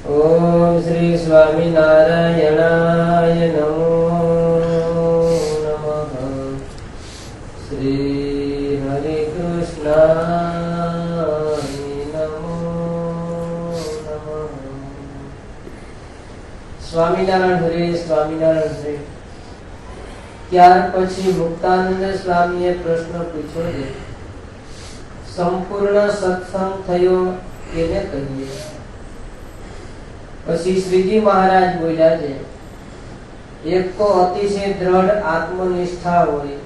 ओम श्री स्वामीनारायणाय नमो नमः। श्री हरे कृष्णाय नमो नमः। स्वामीनारायण हरे, स्वामीनारायण हरे। ત્યાર પછી મુક્તાનંદ સ્વામીએ પ્રશ્ન પૂછ્યો છે, સંપૂર્ણ સત્સંગ થયો કેને કહીએ? પછી શ્રીજી મહારાજ બોલ્યા છે, એક તો અતિશય દ્રઢ આત્મનિષ્ઠા હોય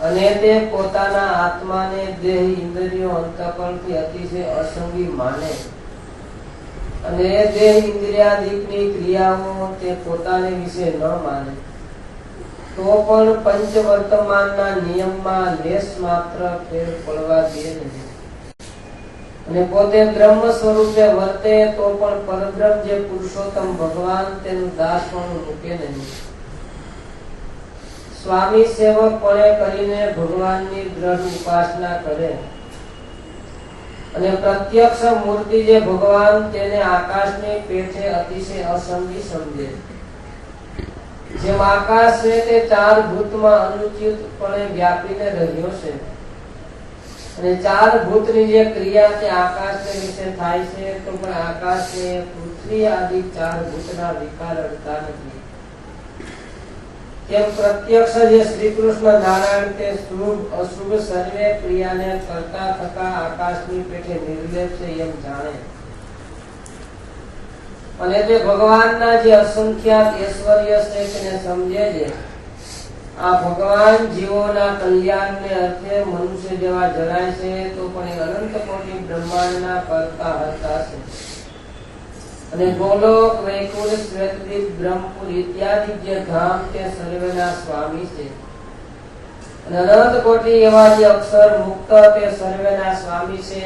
અને તે પોતાના આત્માને દેહ ઇન્દ્રિયો અંતઃકરણથી અતિશય અસંગી માને અને દેહ ઇન્દ્રિયાદિકની ક્રિયાઓ તે પોતાને વિશે ન માને તો પણ પંચ વર્તમાનના નિયમમાં લેશ માત્ર ફેર પડવા દે નહીં અને પોતે બ્રહ્મ સ્વરૂપે વર્તે તો પણ પરબ્રહ્મ જે પુરુષોત્તમ ભગવાન તેનું દાસ પણ મૂકે નહીં. સ્વામી સેવકપણે કરીને ભગવાનની દ્રઢ ઉપાસના કરે અને પ્રત્યક્ષ મૂર્તિ જે ભગવાન તેને આકાશની પેઠે અતિશય અસંગી સમજે. જેમ આકાશ છે તે ચાર ભૂતમાં અનુચિતપણે વ્યાપીને રહ્યો છે અને ચાર ભૂતની જે ક્રિયા તે આકાશને વિશે થાય છે તો પણ આકાશને પૃથ્વી આદિ ચાર ભૂતના વિકાર અડતા નથી. તેમ પ્રત્યક્ષ જે શ્રી કૃષ્ણ નારાયણ તે શુભ અશુભ સર્વે ક્રિયાને કરતા થતા આકાશની પેઠે નિર્લેપ છે એમ જાણે અને તે ભગવાનના જે અસંખ્યાત ઐશ્વર્ય છે તેને સમજે છે. આ ભગવાન જીવોના કલ્યાણને અર્થે મનુષ્ય જેવા જણાય છે તો પણ અનંત કોટી બ્રહ્માંડના કરતા હરતા છે અને ગોલોક વૈકુંઠ શ્વેતદ્વીપ બ્રહ્મપુર ઇત્યાદિ જે ધામ તે સર્વેના સ્વામી છે અને અનંત કોટી એવા જે અક્ષર મુક્ત તે સર્વેના સ્વામી છે.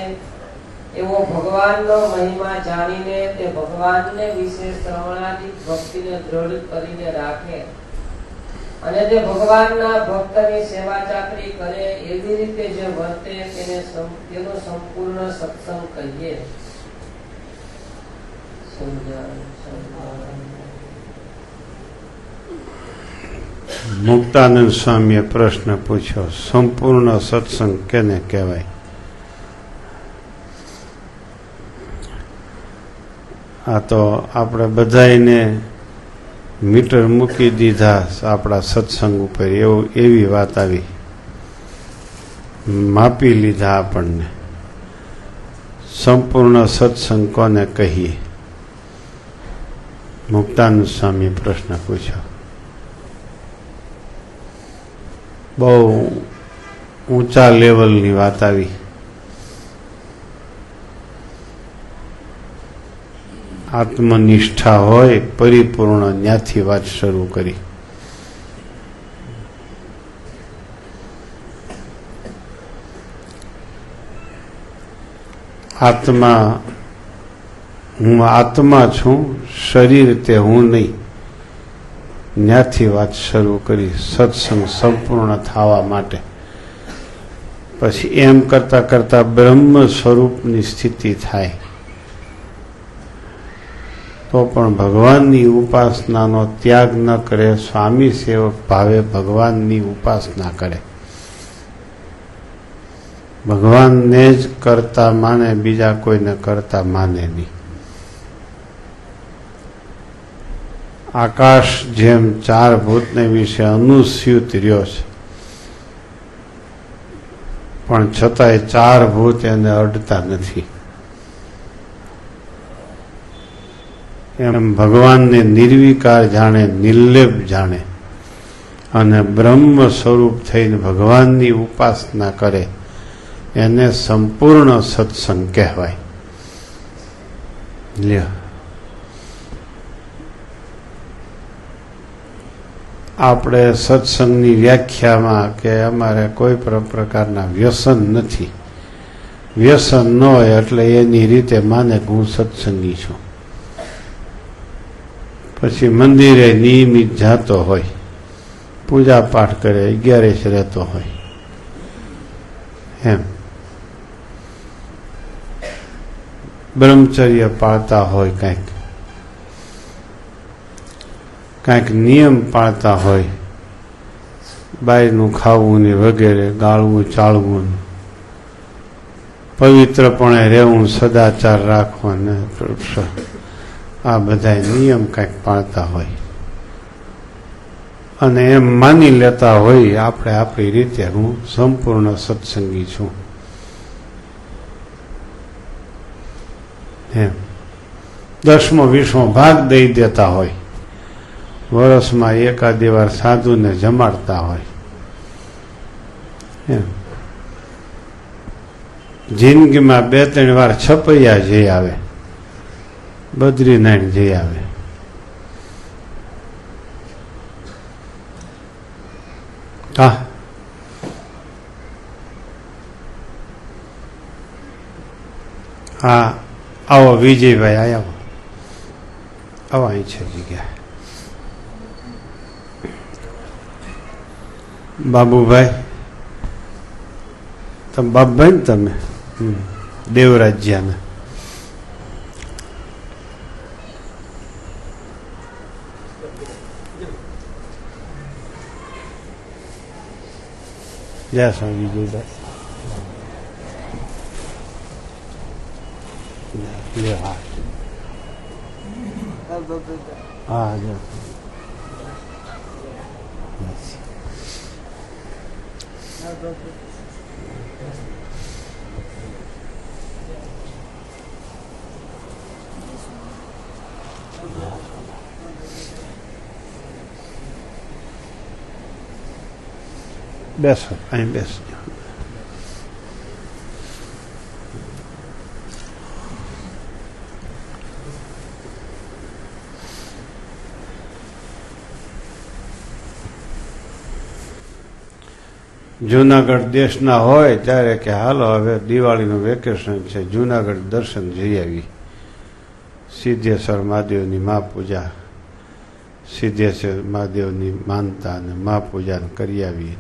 એવો ભગવાનનો મહિમા જાણીને તે ભગવાનને વિશે શ્રવણાદિક ભક્તિને દ્રઢ કરીને રાખે અને તે ભગવાનના ભક્તની સેવા ચાકરી કરે એવી રીતે જે વર્તે તેનો સંપૂર્ણ સત્સંગ કહીએ. મુક્તાનંદ સ્વામીએ પ્રશ્ન પૂછ્યો, સંપૂર્ણ સત્સંગ કેને કહેવાય? આ તો આપણે બધાને મીટર મૂકી દીધા આપણા સત્સંગ ઉપર, એવી વાત આવી, માપી લીધા આપણને. સંપૂર્ણ સત્સંગ કોને કહીએ? મુક્તાનંદ સ્વામીએ પ્રશ્ન પૂછ્યો. બહુ ઊંચા લેવલની વાત આવી. આત્મનિષ્ઠા હોય પરિપૂર્ણ, ત્યાંથી વાત શરૂ કરી. આત્મા, હું આત્મા છું, શરીર તે હું નહીં, ત્યાંથી વાત શરૂ કરી સત્સંગ સંપૂર્ણ થવા માટે. પછી એમ કરતા કરતા બ્રહ્મ સ્વરૂપની સ્થિતિ થાય તો પણ ભગવાનની ઉપાસનાનો ત્યાગ ન કરે, સ્વામી સેવક ભાવે ભગવાનની ઉપાસના કરે, ભગવાનને જ કરતા માને, બીજા કોઈને કરતા માને નહીં. આકાશ જેમ ચાર ભૂતને વિશે અનુસ્યુત રહ્યો છે પણ છતાંય ચાર ભૂત એને અડતા નથી. એમ ભગવાનને નિર્વિકાર જાણે, નિર્લેપ જાણે અને બ્રહ્મ સ્વરૂપ થઈને ભગવાનની ઉપાસના કરે એને સંપૂર્ણ સત્સંગ કહેવાય. લ્યો, આપણે સત્સંગની વ્યાખ્યામાં કે અમારે કોઈ પણ પ્રકારના વ્યસન નથી, વ્યસન ન હોય એટલે એની રીતે માને કે હું સત્સંગી છું. પછી મંદિરે નિયમિત જાતો હોય, પૂજા પાઠ કરે, 11 રહેતો હોય, એમ બ્રહ્મચર્ય પાળતા હોય, કાંઈક નિયમ પાળતા હોય, બહારનું ખાવું ને વગેરે, ગાળવું ચાળવું, પવિત્રપણે રહેવું, સદાચાર રાખવા ને આ બધા નિયમ કાંઈક પાળતા હોય અને એમ માની લેતા હોય આપણે આપણી રીતે હું સંપૂર્ણ સત્સંગી છું એમ 10મો 20મો ભાગ દઈ દેતા હોય, વર્ષમાં એકાદી વાર સાધુને જમાડતા હોય એમ, જિંદગીમાં 2-3 વાર છપૈયા જઈ આવે, બદ્રીનારાયણ જઈ આવે, હા આવો વિજયભાઈ, આવો અહીં છે જગ્યા, બાબુભાઈ, તમે બાબુભાઈ ને તમે દેવરાજ્યાના, જય સ્વામી વિજયભાઈ, હા જય બેસો, અહીં બેસો. જુનાગઢ દેશના હોય ત્યારે કે હાલો હવે દિવાળીનું વેકેશન છે, જુનાગઢ દર્શન જઈ આવી, સિદ્ધેશ્વર મહાદેવની મહાપૂજા, સિદ્ધેશ્વર મહાદેવની માનતા અને મહાપૂજા કરી આવી.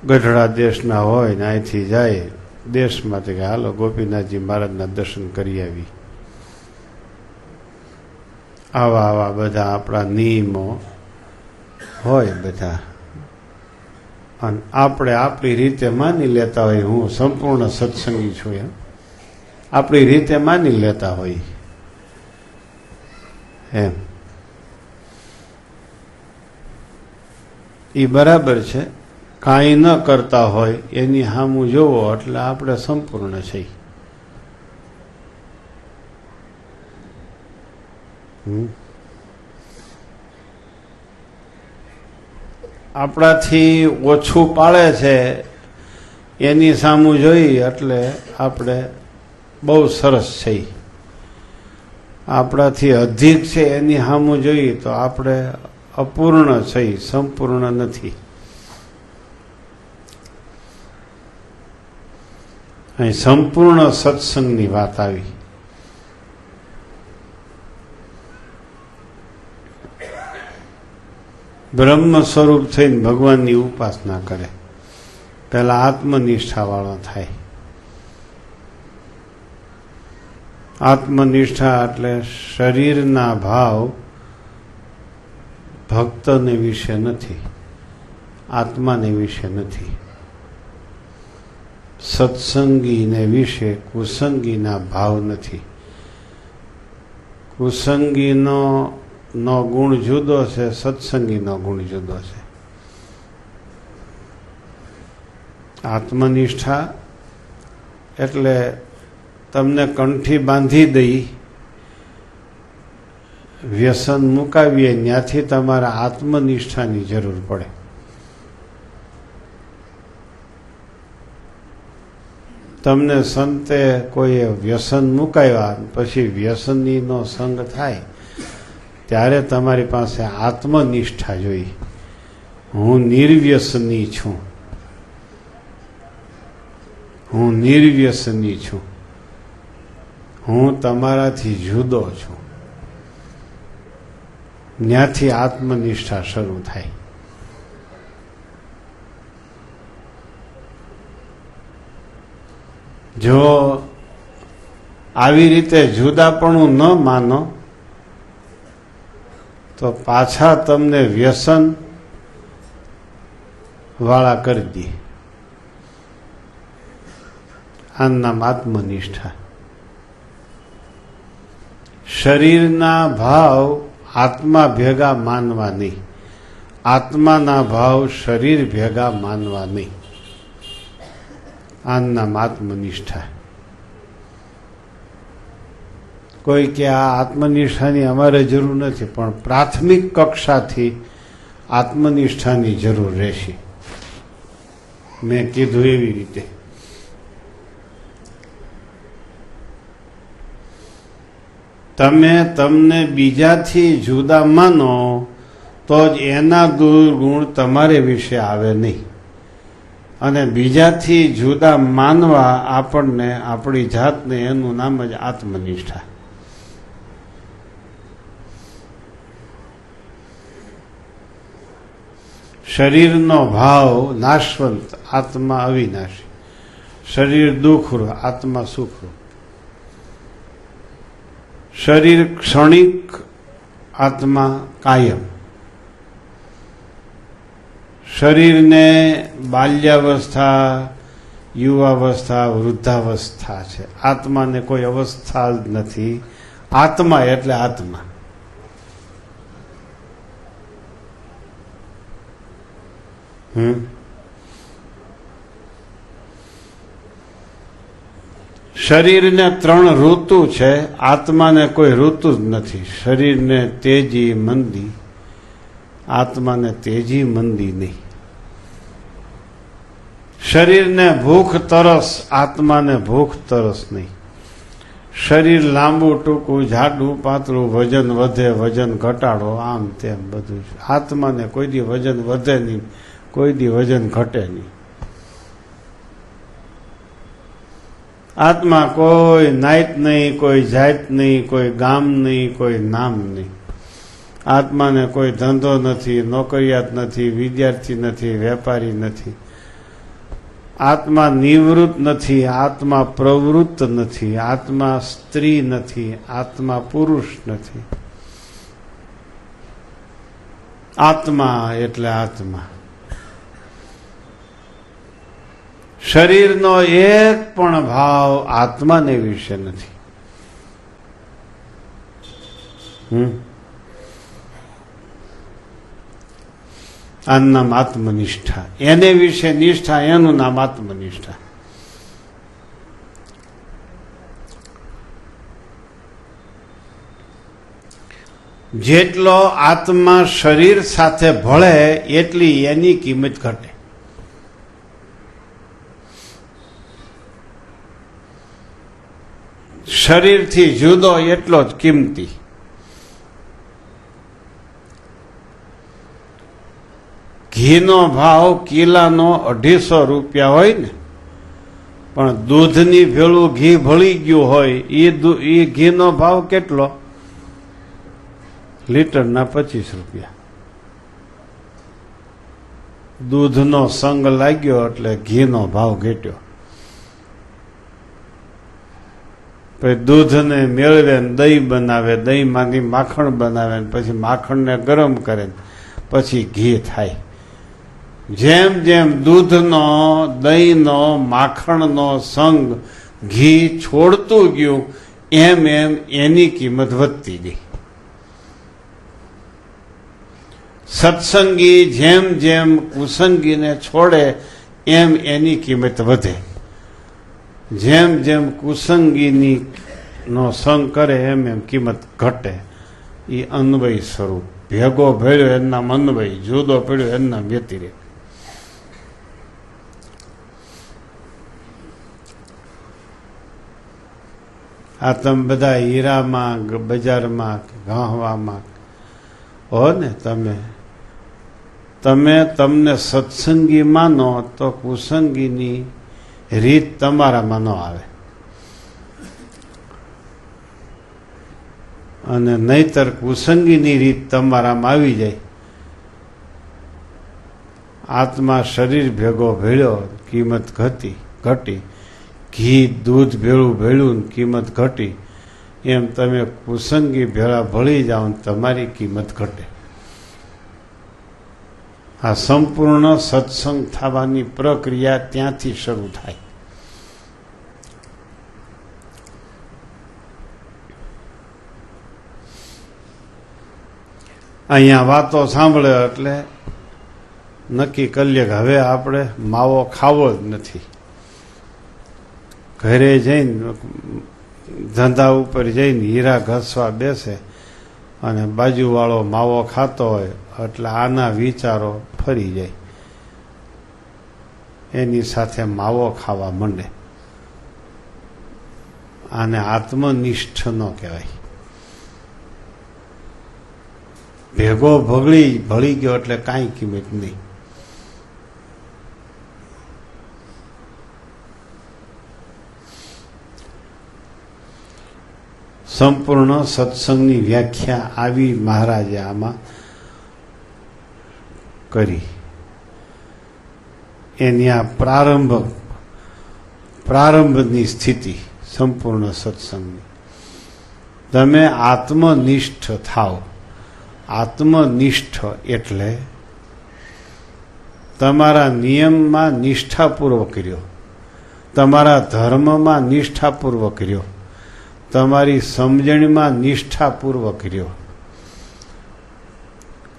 ગઢડા દેશના હોય ને અહીંથી જાય દેશમાંથી કે હાલો ગોપીનાથજી મહારાજના દર્શન કરી આવી. આવા બધા આપણા નિયમો હોય બધા, અને આપણે આપણી રીતે માની લેતા હોય હું સંપૂર્ણ સત્સંગી છું એમ, આપણી રીતે માની લેતા હોય એમ, એ બરાબર છે. કાંઈ ન કરતા હોય એની સામું જોવો એટલે આપણે સંપૂર્ણ છીએ. આપણાથી ઓછું પાળે છે એની સામું જોઈ એટલે આપણે બહુ સરસ છીએ. આપણાથી અધિક છે એની સામું જોઈએ તો આપણે અપૂર્ણ છીએ, સંપૂર્ણ નથી. અહીં સંપૂર્ણ સત્સંગની વાત આવી. બ્રહ્મ સ્વરૂપ થઈને ભગવાનની ઉપાસના કરે, પહેલા આત્મનિષ્ઠા વાળો થાય. આત્મનિષ્ઠા એટલે શરીરના ભાવ ભક્તને વિશે નથી, આત્માને વિશે નથી. સત્સંગીને વિશે કુસંગીના ભાવ નથી. કુસંગીનો ગુણ જુદો છે, સત્સંગીનો ગુણ જુદો છે. આત્મનિષ્ઠા એટલે તમને કંઠી બાંધી દઈ વ્યસન મુકાવીએ ત્યાંથી તમારે આત્મનિષ્ઠાની જરૂર પડે. તમને સંતે કોઈએ વ્યસન મુકાવ્યા પછી વ્યસનીનો સંગ થાય ત્યારે તમારી પાસે આત્મનિષ્ઠા જોઈ. હું નિર્વ્યસની છું, હું નિર્વ્યસની છું, હું તમારાથી જુદો છું. ત્યાંથી આત્મનિષ્ઠા શરૂ થાય. જો આવી રીતે જુદાપણું ન માનો તો પાછા તમને વ્યસન વાળા કરી દે. આનું નામ આત્મનિષ્ઠા. શરીરના ભાવ આત્મા ભેગા માનવા નહીં, આત્માના ભાવ શરીર ભેગા માનવા નહીં. આનું નામ આત્મનિષ્ઠા. કોઈ કે આ આત્મનિષ્ઠાની અમારે જરૂર નથી, પણ પ્રાથમિક કક્ષાથી આત્મનિષ્ઠાની જરૂર રહેશે. મેં કીધું એવી રીતે તમે તમને બીજાથી જુદા માનો તો જ એના દુર્ગુણ તમારે વિશે આવે નહીં. અને બીજાથી જુદા માનવા આપણને આપણી જાતને, એનું નામ જ આત્મનિષ્ઠા. શરીરનો ભાવ નાશવંત, આત્મા અવિનાશી. શરીર દુઃખરૂપ, આત્મા સુખરૂપ. શરીર ક્ષણિક, આત્મા કાયમ. શરીરને બાલ્યાવસ્થા, યુવાવસ્થા, વૃદ્ધાવસ્થા છે. આત્માને કોઈ અવસ્થા જ નથી. આત્મા એટલે આત્મા. શરીરને 3 ઋતુ છે, આત્માને કોઈ ઋતુ જ નથી. શરીરને તેજી મંદી, આત્માને તેજી મંદી નહીં. શરીરને ભૂખ તરસ, આત્માને ભૂખ તરસ નહીં. શરીર લાંબુ ટૂંકું, જાડું પાતળું, વજન વધે વજન ઘટાડો, આમ તેમ બધું. આત્માને કોઈ દી વજન વધે નહીં, કોઈ દી વજન ઘટે નહીં. આત્મા કોઈ નાયત નહીં, કોઈ જાત નહીં, કોઈ ગામ નહીં, કોઈ નામ નહીં. આત્માને કોઈ ધંધો નથી, નોકરિયાત નથી, વિદ્યાર્થી નથી, વેપારી નથી. આત્મા નિવૃત્ત નથી, આત્મા પ્રવૃત્ત નથી, આત્મા સ્ત્રી નથી, આત્મા પુરુષ નથી. આત્મા એટલે આત્મા. શરીરનો એક પણ ભાવ આત્માને વિશે નથી. આનું નામ આત્મનિષ્ઠા. એને વિશે નિષ્ઠા, એનું નામ આત્મનિષ્ઠા. જેટલો આત્મા શરીર સાથે ભળે એટલી એની કિંમત ઘટે. શરીરથી જુદો એટલો જ કિંમતી. ઘીનો ભાવ કિલાનો 250 રૂપિયા હોય ને, પણ દૂધની ભેળું ઘી ભળી ગયું હોય એ ઘીનો ભાવ કેટલો? લીટરના 25 રૂપિયા. દૂધનો સંગ લાગ્યો એટલે ઘીનો ભાવ ઘટ્યો. પછી દૂધને મેળવે, દહીં બનાવે, દહીંમાંથી માખણ બનાવે, પછી માખણને ગરમ કરે, પછી ઘી થાય. જેમ જેમ દૂધનો, દહીંનો, માખણનો સંગ ઘી છોડતું ગયું, એમ એમ એની કિંમત વધતી ગઈ. સત્સંગી જેમ જેમ કુસંગીને છોડે એમ એની કિંમત વધે. જેમ જેમ કુસંગીની નો સંગ કરે એમ એમ કિંમત ઘટે. એ અન્વય સ્વરૂપ. ભેગો ભેળ્યો એના અન્વય, જુદો પડ્યો એના વ્યતિરેક. આ તમે બધા હીરામાં, બજારમાં, ગાહવામાં હો ને, તમને સત્સંગી માનો તો કુસંગીની રીત તમારામાં ન આવે. અને નહીતર કુસંગીની રીત તમારામાં આવી જાય. આત્મા શરીર ભેગો ભેળ્યો, કિંમત ઘટી. ઘી દૂધ ભેળું ભેળું ને કિંમત ઘટી, એમ તમે કુસંગી ભેળા ભળી જાઓ ને તમારી કિંમત ઘટે. આ સંપૂર્ણ સત્સંગ થવાની પ્રક્રિયા ત્યાંથી શરૂ થાય. અહીંયા વાતો સાંભળે એટલે નક્કી કરી લે કે હવે આપણે માવો ખાવો જ નથી. ઘરે જઈને ધંધા ઉપર જઈને હીરા ઘસવા બેસે અને બાજુવાળો માવો ખાતો હોય એટલે આના વિચારો ફરી જાય, એની સાથે માવો ખાવા માંડે. આને આત્મનિષ્ઠ ન કહેવાય. ભેગો ભળી ગયો એટલે કાંઈ કિંમત નહીં. સંપૂર્ણ સત્સંગની વ્યાખ્યા આવી મહારાજે આમાં કરી. એની આ પ્રારંભની સ્થિતિ સંપૂર્ણ સત્સંગની. તમે આત્મનિષ્ઠ થાઓ. આત્મનિષ્ઠ એટલે તમારા નિયમમાં નિષ્ઠાપૂર્વક રહ્યો, તમારા ધર્મમાં નિષ્ઠાપૂર્વક રહ્યો, તમારી સમજણમાં નિષ્ઠાપૂર્વક રહ્યો.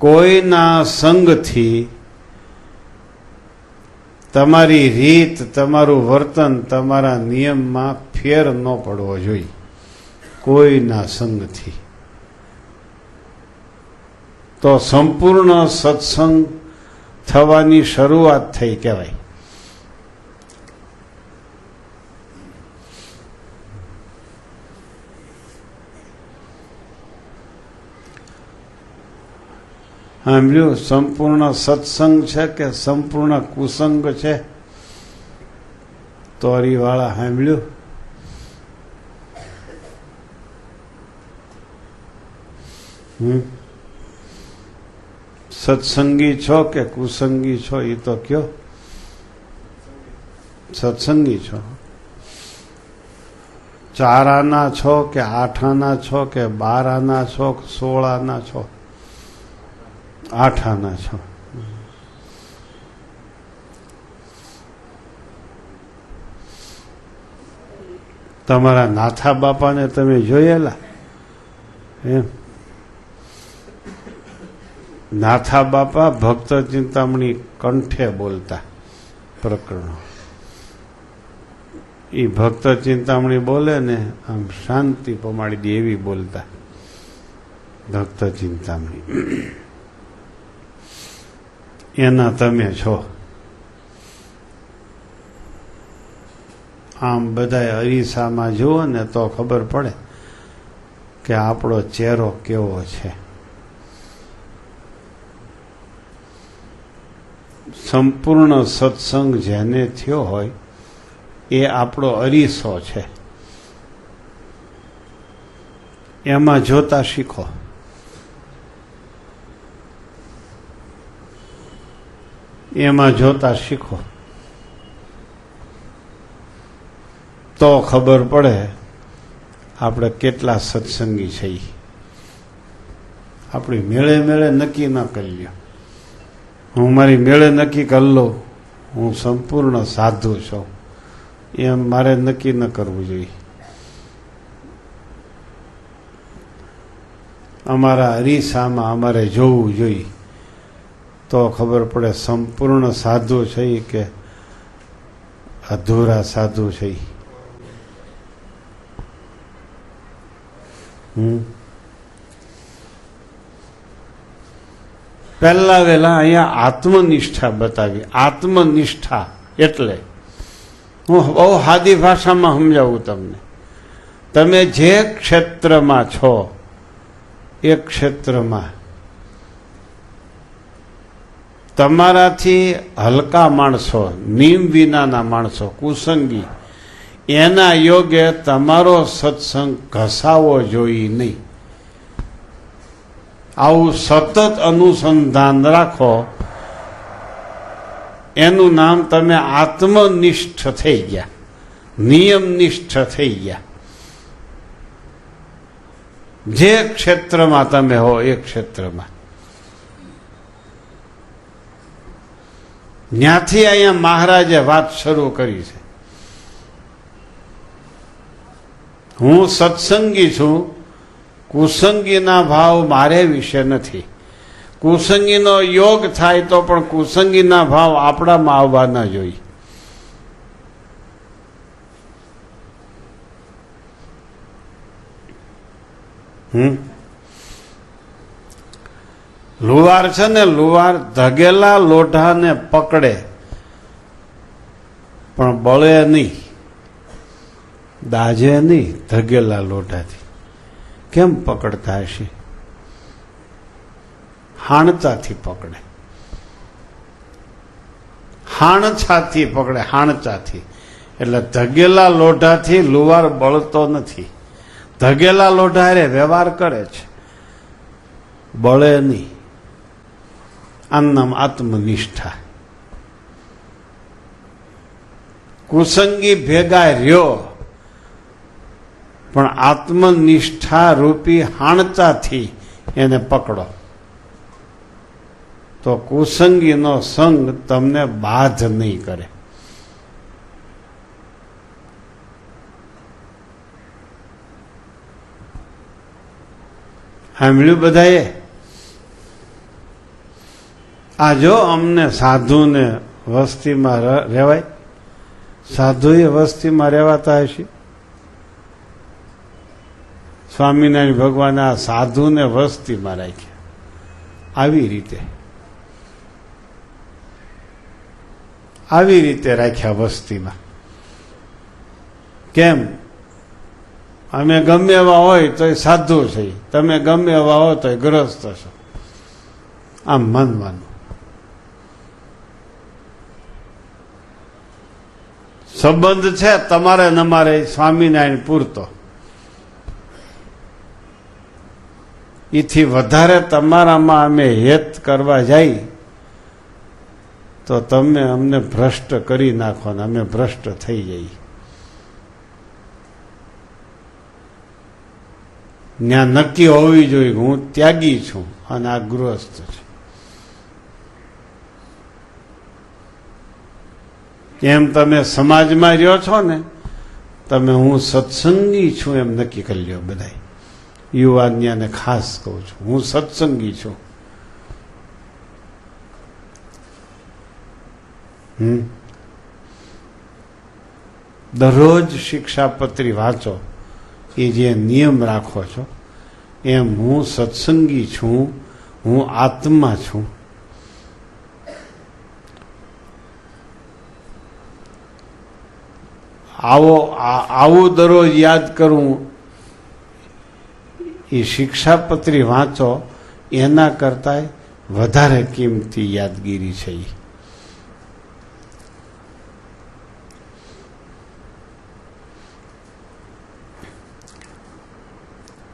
કોઈના સંગથી તમારી રીત, તમારું વર્તન, તમારા નિયમમાં ફેર ન પડવો જોઈએ. કોઈના સંગથી. તો સંપૂર્ણ સત્સંગ થવાની શરૂઆત થઈ કહેવાય. સાંભળ્યું? સંપૂર્ણ સત્સંગ છે કે સંપૂર્ણ કુસંગ છે? તોરીવાળા સાંભળ્યું? સત્સંગી છો કે કુસંગી છો એ તો કયો? સત્સંગી છો. 4 આના છો કે 8 આના છો કે 12 આના છો કે 16 આના છો? 8 આના છો. તમારા નાથા બાપાને તમે જોયેલા? એમ નાથા બાપા ભક્ત ચિંતામણી કંઠે બોલતા પ્રકરણો. એ ભક્ત ચિંતામણી બોલે ને આમ શાંતિ પમાડી દે એવી બોલતા ભક્ત ચિંતામણી. એના તમે છો. આમ બધા અરીસામાં જુઓ ને તો ખબર પડે કે આપણો ચહેરો કેવો છે. સંપૂર્ણ સત્સંગ જેને થયો હોય એ આપણો અરીસો છે. એમાં જોતા શીખો. એમાં જોતા શીખો તો ખબર પડે આપણે કેટલા સત્સંગી છીએ. આપણી મેળે મેળે નક્કી ન કરી લ્યો. હું મારી મેળે નક્કી કરી લઉં હું સંપૂર્ણ સાધુ છું, એમ મારે નક્કી ન કરવું જોઈએ. અમારા અરીસામાં અમારે જોવું જોઈએ તો ખબર પડે સંપૂર્ણ સાધુ છે કે અધૂરા સાધુ છે. પહેલા વહેલા અહીંયા આત્મનિષ્ઠા બતાવી. આત્મનિષ્ઠા એટલે હું બહુ સાદી ભાષામાં સમજાવું તમને. તમે જે ક્ષેત્રમાં છો એ ક્ષેત્રમાં તમારાથી હલકા માણસો, નિયમ વિનાના માણસો, કુસંગી, એના યોગે તમારો સત્સંગ ઘસાવો જોઈએ નહીં. આવું સતત અનુસંધાન રાખો. એનું નામ તમે આત્મનિષ્ઠ થઈ ગયા. નિયમનિષ્ઠ થઈ ગયા. જે ક્ષેત્રમાં તમે હો એ ક્ષેત્રમાં. ત્યાંથી અહીંયા મહારાજે વાત શરૂ કરી છે. હું સત્સંગી છું, કુસંગીના ભાવ મારે વિશે નથી. કુસંગીનો યોગ થાય તો પણ કુસંગીના ભાવ આપણામાં આવવા ન જોઈએ. લુવાર છે ને, લુવાર ધગેલા લોઢાને પકડે પણ બળે નહીં, દાજે નહીં. ધગેલા લોઢાથી કેમ પકડતા હશે? હાણચાથી પકડે, હાણછાથી પકડે, હાણચાથી. એટલે ધગેલા લોઢાથી લુવાર બળતો નથી. ધગેલા લોઢા રે વ્યવહાર કરે છે, બળે નહીં. આનું નામ આત્મનિષ્ઠા. કુસંગી ભેગા રહ્યો પણ આત્મનિષ્ઠા રૂપી હાણચાથી એને પકડો તો કુસંગીનો સંગ તમને બાધ નહીં કરે. સાંભળ્યું બધાએ? આ જો અમને સાધુને વસ્તીમાં રહેવાય, સાધુએ વસ્તીમાં રહેવાતા હશે. સ્વામિનારાયણ ભગવાને આ સાધુને વસ્તીમાં રાખ્યા. આવી રીતે રાખ્યા વસ્તીમાં. કેમ? અમે ગમે એવા હોય તો એ સાધુ છે, તમે ગમે એવા હો તો એ ગ્રસ્ત છો. આમ માનવાનું. સંબંધ છે તમારે ન મારે સ્વામિનારાયણ પૂરતો. એથી વધારે તમારામાં અમે હેત કરવા જાય તો તમે અમને ભ્રષ્ટ કરી નાખો ને અમે ભ્રષ્ટ થઈ જઈએ. ત્યાં નક્કી હોવી જોઈએ હું ત્યાગી છું અને આ ગૃહસ્થ છે. એમ તમે સમાજમાં રહ્યો છો ને, તમે હું સત્સંગી છું એમ નક્કી કરી લ્યો. બધા યુવાનને ખાસ કહું છું, હું સત્સંગી છું. દરરોજ શિક્ષાપત્રી વાંચો, એ જે નિયમ રાખો છો એમ હું સત્સંગી છું, હું આત્મા છું. આવું દરરોજ યાદ કરવું, એ શિક્ષાપત્રી વાંચો એના કરતાં વધારે કિંમતી યાદગીરી છે.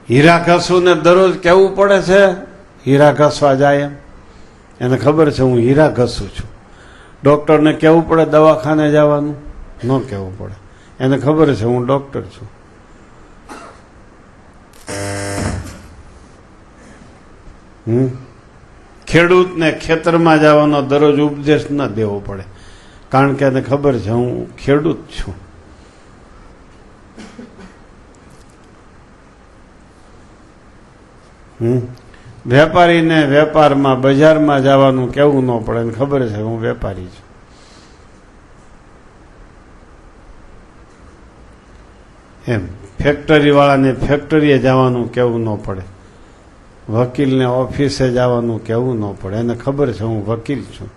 હીરા ઘસુને દરરોજ કહેવું પડે છે હીરા ઘસવા જાય એમ. એને ખબર છે હું હીરા ઘસું છું. ડૉક્ટરને કહેવું પડે દવાખાને જવાનું? ન કહેવું પડે. એને ખબર છે હું ડૉક્ટર છું. ખેડૂતને ખેતરમાં જવાનો દરરોજ ઉપદેશ ન દેવો પડે, કારણ કે એને ખબર છે હું ખેડૂત છું. વેપારીને વેપારમાં બજારમાં જવાનું કેવું ન પડે, એને ખબર છે હું વેપારી છું. એમ ફેક્ટરી વાળાને ફેક્ટરીએ જવાનું કેવું ન પડે, વકીલને ઓફિસે જવાનું કેવું ન પડે, એને ખબર છે હું વકીલ છું.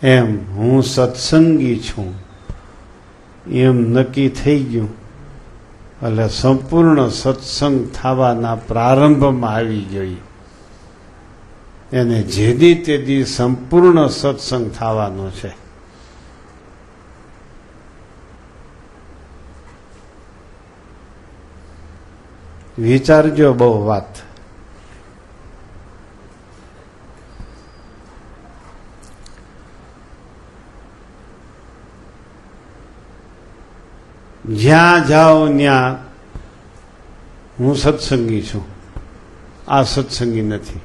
એમ હું સત્સંગી છું એમ નક્કી થઈ ગયું એટલે સંપૂર્ણ સત્સંગ થવાના પ્રારંભમાં આવી ગઈ. એને જેદી તેદી સંપૂર્ણ સત્સંગ થવાનો છે. વિચારજો બહુ વાત. જ્યાં જાઓ ત્યાં હું સત્સંગી છું, આ સત્સંગી નથી.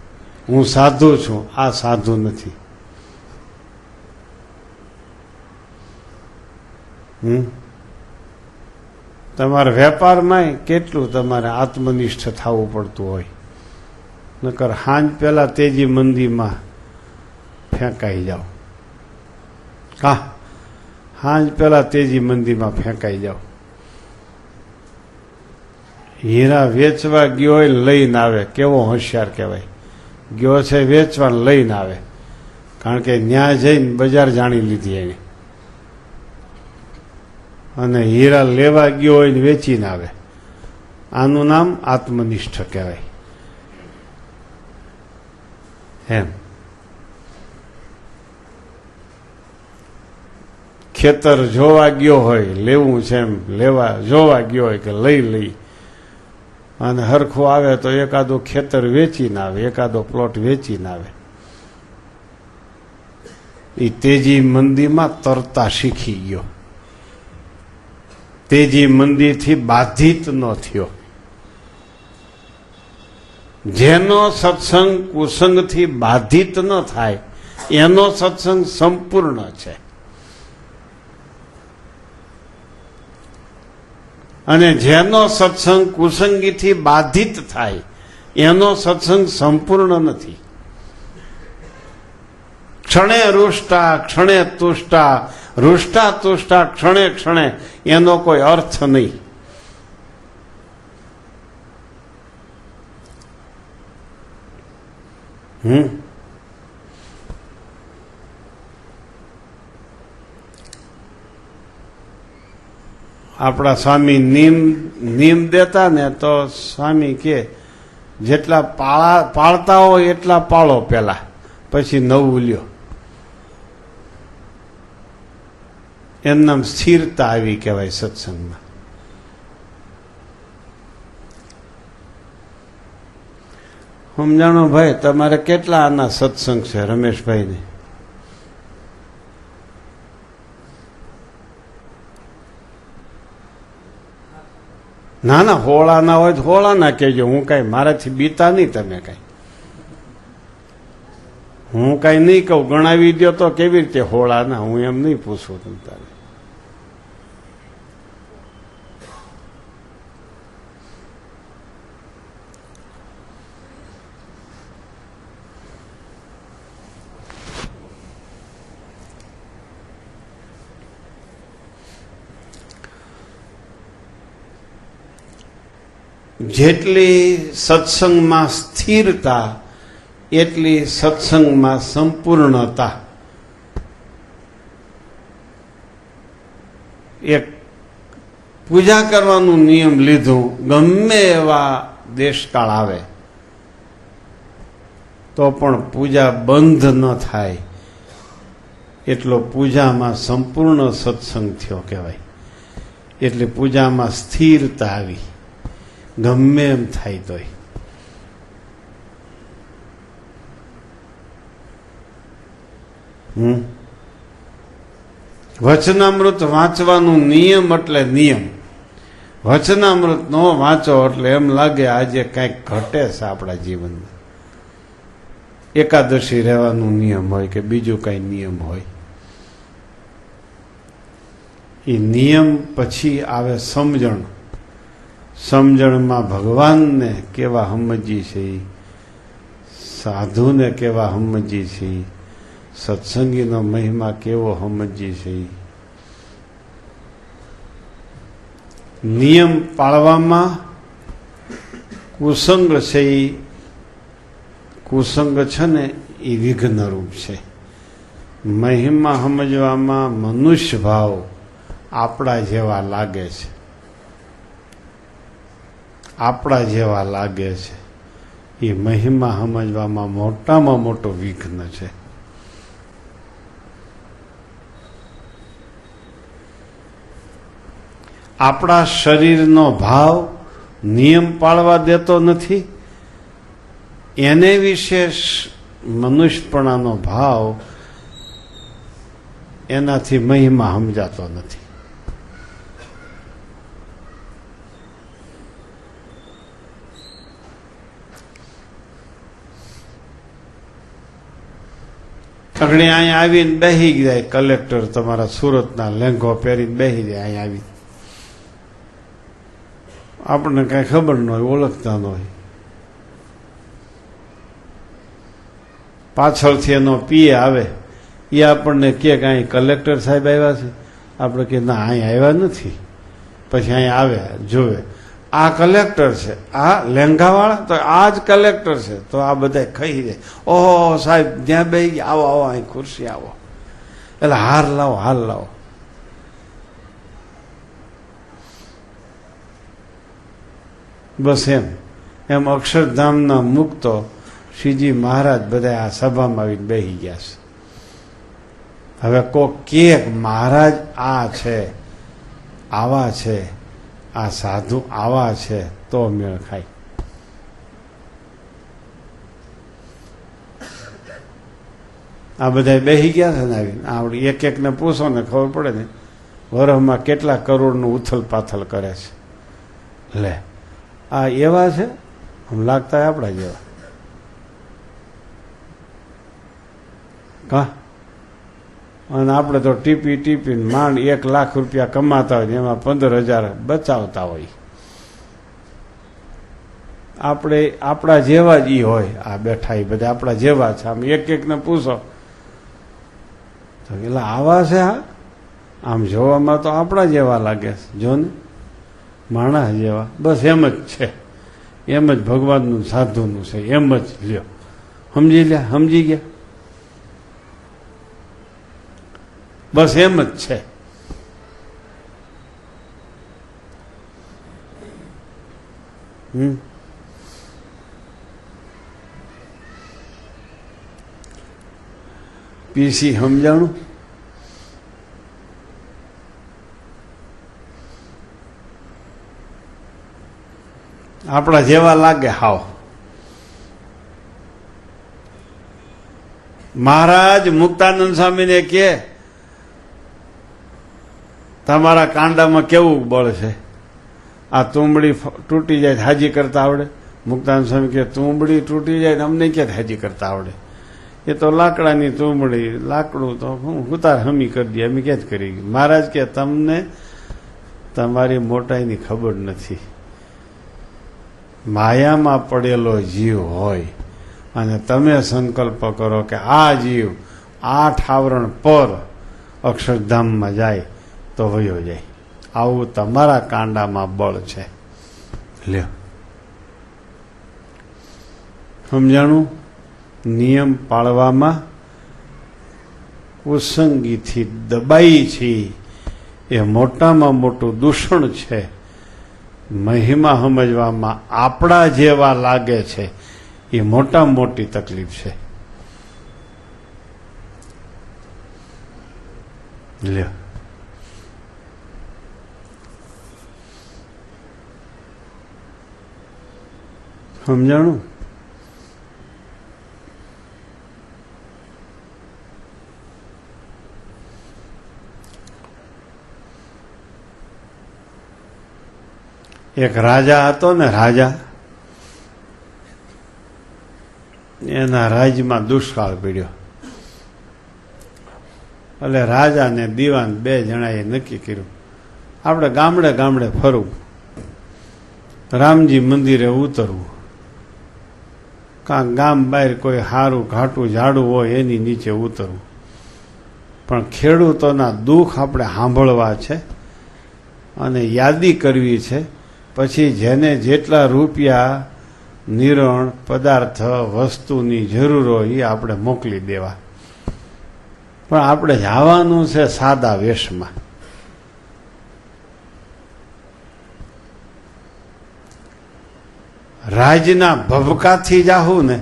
હું સાધુ છું, આ સાધુ નથી. તમારા વેપારમાં કેટલું તમારે આત્મનિષ્ઠ થવું પડતું હોય, નકર હાંજ પેલા તેજી મંદીમાં ફેંકાઈ જાઓ. હા, હાંજ પેલા તેજી મંદીમાં ફેંકાઈ જાઓ. હીરા વેચવા ગયો હોય લઈને આવે, કેવો હોશિયાર કહેવાય. ગયો છે વેચવા લઈને આવે, કારણ કે ન્યા જઈને બજાર જાણી લીધી એને. અને હીરા લેવા ગયો હોય ને વેચીને આવે, આનું નામ આત્મનિષ્ઠ કહેવાય. એમ ખેતર જોવા ગયો હોય, લેવું છે એમ લેવા જોવા ગયો હોય કે લઈ અને હરખું આવે તો એકાદો ખેતર વેચીને આવે, એકાદો પ્લોટ વેચીને આવે. એ તેજી મંદીમાં તરતા શીખી ગયો, તેજી મંદીથી બાધિત ન થયો. જેનો સત્સંગ કુસંગથી બાધિત ન થાય એનો સત્સંગ સંપૂર્ણ છે. અને જેનો સત્સંગ કુસંગીથી બાધિત થાય એનો સત્સંગ સંપૂર્ણ નથી. ક્ષણે રૂષ્ટા ક્ષણે તુષ્ટા, રૂષ્ટા તુષ્ટા ક્ષણે ક્ષણે, એનો કોઈ અર્થ નહીં. આપણા સ્વામી નીમ દેતા ને તો સ્વામી કે જેટલા પાળતા હોય એટલા પાળો પેલા, પછી નવું લ્યો. એનું નામ સ્થિરતા આવી કહેવાય સત્સંગમાં. સમજાણો ભાઈ, તમારે કેટલા આના સત્સંગ છે રમેશભાઈને? ના ના, હોળા ના હોય તો હોળા ના કહેજો. હું કઈ મારાથી બીતા નહીં તમે કઈ. હું કઈ નહીં કહું, ગણાવી દો તો કેવી રીતે હોળા ના, હું એમ નહીં પૂછું તમ તારે. જેટલી સત્સંગમાં સ્થિરતા એટલી સત્સંગમાં સંપૂર્ણતા. એક પૂજા કરવાનું નિયમ લીધું, ગમે એવા દેશકાળ આવે તો પણ પૂજા બંધ ન થાય એટલો પૂજામાં સંપૂર્ણ સત્સંગ થયો કહેવાય. એટલે પૂજામાં સ્થિરતા આવી, ગમે એમ થાય તોય. વચનામૃત વાંચવાનું નિયમ એટલે નિયમ. વચનામૃત નો વાંચો એટલે એમ લાગે આજે કંઈક ઘટે છે આપણા જીવનમાં. એકાદશી રહેવાનું નિયમ હોય કે બીજું કઈ નિયમ હોય, એ નિયમ પછી આવે સમજણ. સમજણમાં ભગવાનને કેવા સમજી છે, સાધુને કેવા સમજી છે, સત્સંગીનો મહિમા કેવો સમજી છે. નિયમ પાળવામાં કુસંગ છે, એ કુસંગ છે ને એ વિઘ્નરૂપ છે. મહિમા સમજવામાં મનુષ્ય ભાવ આપણા જેવા લાગે છે, આપણા જેવા લાગે છે. એ મહિમા સમજવામાં મોટામાં મોટો વિઘ્ન છે. આપણા શરીરનો ભાવ નિયમ પાળવા દેતો નથી, એને વિશે મનુષ્યપણાનો ભાવ એનાથી મહિમા સમજાતો નથી. અગણી અહીંયા આવીને બેસી જાય કલેક્ટર તમારા સુરતના લેંઘો પહેરીને બેસી જાય અહીંયા આવી. આપણને કઈ ખબર ન હોય, ઓળખતા ન હોય. પાછળથી એનો પીએ આવે, એ આપણને કે અહીં કલેક્ટર સાહેબ આવ્યા છે. આપણે કે ના, અહીં આવ્યા નથી. પછી અહીં આવે, જોવે આ કલેક્ટર છે, આ લેંઘાવાળા, તો આ જ કલેક્ટર છે. તો આ બધા ખાઈ જાય, ઓહો સાહેબ ત્યાં બેસી ગયા, આવો આવો અહીં ખુરશી આવો, એટલે હાર લાવો હાર લાવો. બસ એમ અક્ષરધામના મુક્તો શ્રીજી મહારાજ બધા આ સભામાં આવીને બેસી ગયા છે. હવે કોક કે મહારાજ આ છે, આવા છે, આ સાધુ આવા છે, તો મેળ ખાય. આ બધા બેસી ગયા છે ને આવીને. આવડી એક એકને પૂછો ને ખબર પડે ને વરહમાં કેટલા કરોડનું ઉથલ પાથલ કરે છે. લે આ એવા છે, આમ લાગતા આપણા જેવા. કા અને આપણે તો ટીપી ટીપીને માંડ 1 લાખ રૂપિયા કમાતા હોય, એમાં 15,000 બચાવતા હોય. આપણે આપણા જેવા જ ઈ હોય. આ બેઠા એ બધા આપણા જેવા છે. આમ એક એકને પૂછો તો એટલે આવા છે. હા, આમ જોવામાં તો આપણા જેવા લાગે છે. જો ને માણસ જેવા. બસ એમ જ છે, એમ જ ભગવાનનું સાધુનું છે, એમ જ લ્યો. સમજી લ્યા, સમજી ગયા. બસ એમ જ છે. પીસી સમજાણું? આપણા જેવા લાગે હાવ. મહારાજ મુક્તાનંદ સ્વામીને કે તમારા કાંડામાં કેવું બળ છે? આ તુંબડી તૂટી જાય હાજી કરતા આવડે? મુક્તાનંદ સ્વામી કે તુંબડી તૂટી જાય અમને ક્યાં હાજી કરતા આવડે? એ તો લાકડાની તુંબડી, લાકડું તો હું ઉતાર હમી કરી દે, અમે ક્યાં જ કરી. મહારાજ કે તમને તમારી મોટાઈની ખબર નથી. માયામાં પડેલો જીવ હોય અને તમે સંકલ્પ કરો કે આ જીવ 8 આવરણ પર અક્ષરધામમાં જાય તો વયો જાય. આવું તમારા કાંડામાં બળ છે. લ્યો, સમજાણું? નિયમ પાળવામાં કુસંગીથી દબાઈ છે એ મોટામાં મોટું દૂષણ છે. મહિમા સમજવામાં આપણા જેવા લાગે છે એ મોટામાં મોટી તકલીફ છે. લ્યો, સમજાણું? એક રાજા હતો ને, રાજા, એના રાજ્યમાં દુષ્કાળ પડ્યો. એટલે રાજા ને દીવાન 2 જણાએ નક્કી કર્યું આપણે ગામડે ગામડે ફરવું, રામજી મંદિરે ઉતરવું, કાં ગામ બહાર કોઈ સારું ઘાટું ઝાડું હોય એની નીચે ઉતરવું. પણ ખેડૂતોના દુઃખ આપણે સાંભળવા છે અને યાદી કરવી છે. પછી જેને જેટલા રૂપિયા નિરણ પદાર્થ વસ્તુની જરૂર હોય એ આપણે મોકલી દેવા. પણ આપણે જવાનું છે સાદા વેશમાં. રાજના ભભકાથી જાહું ને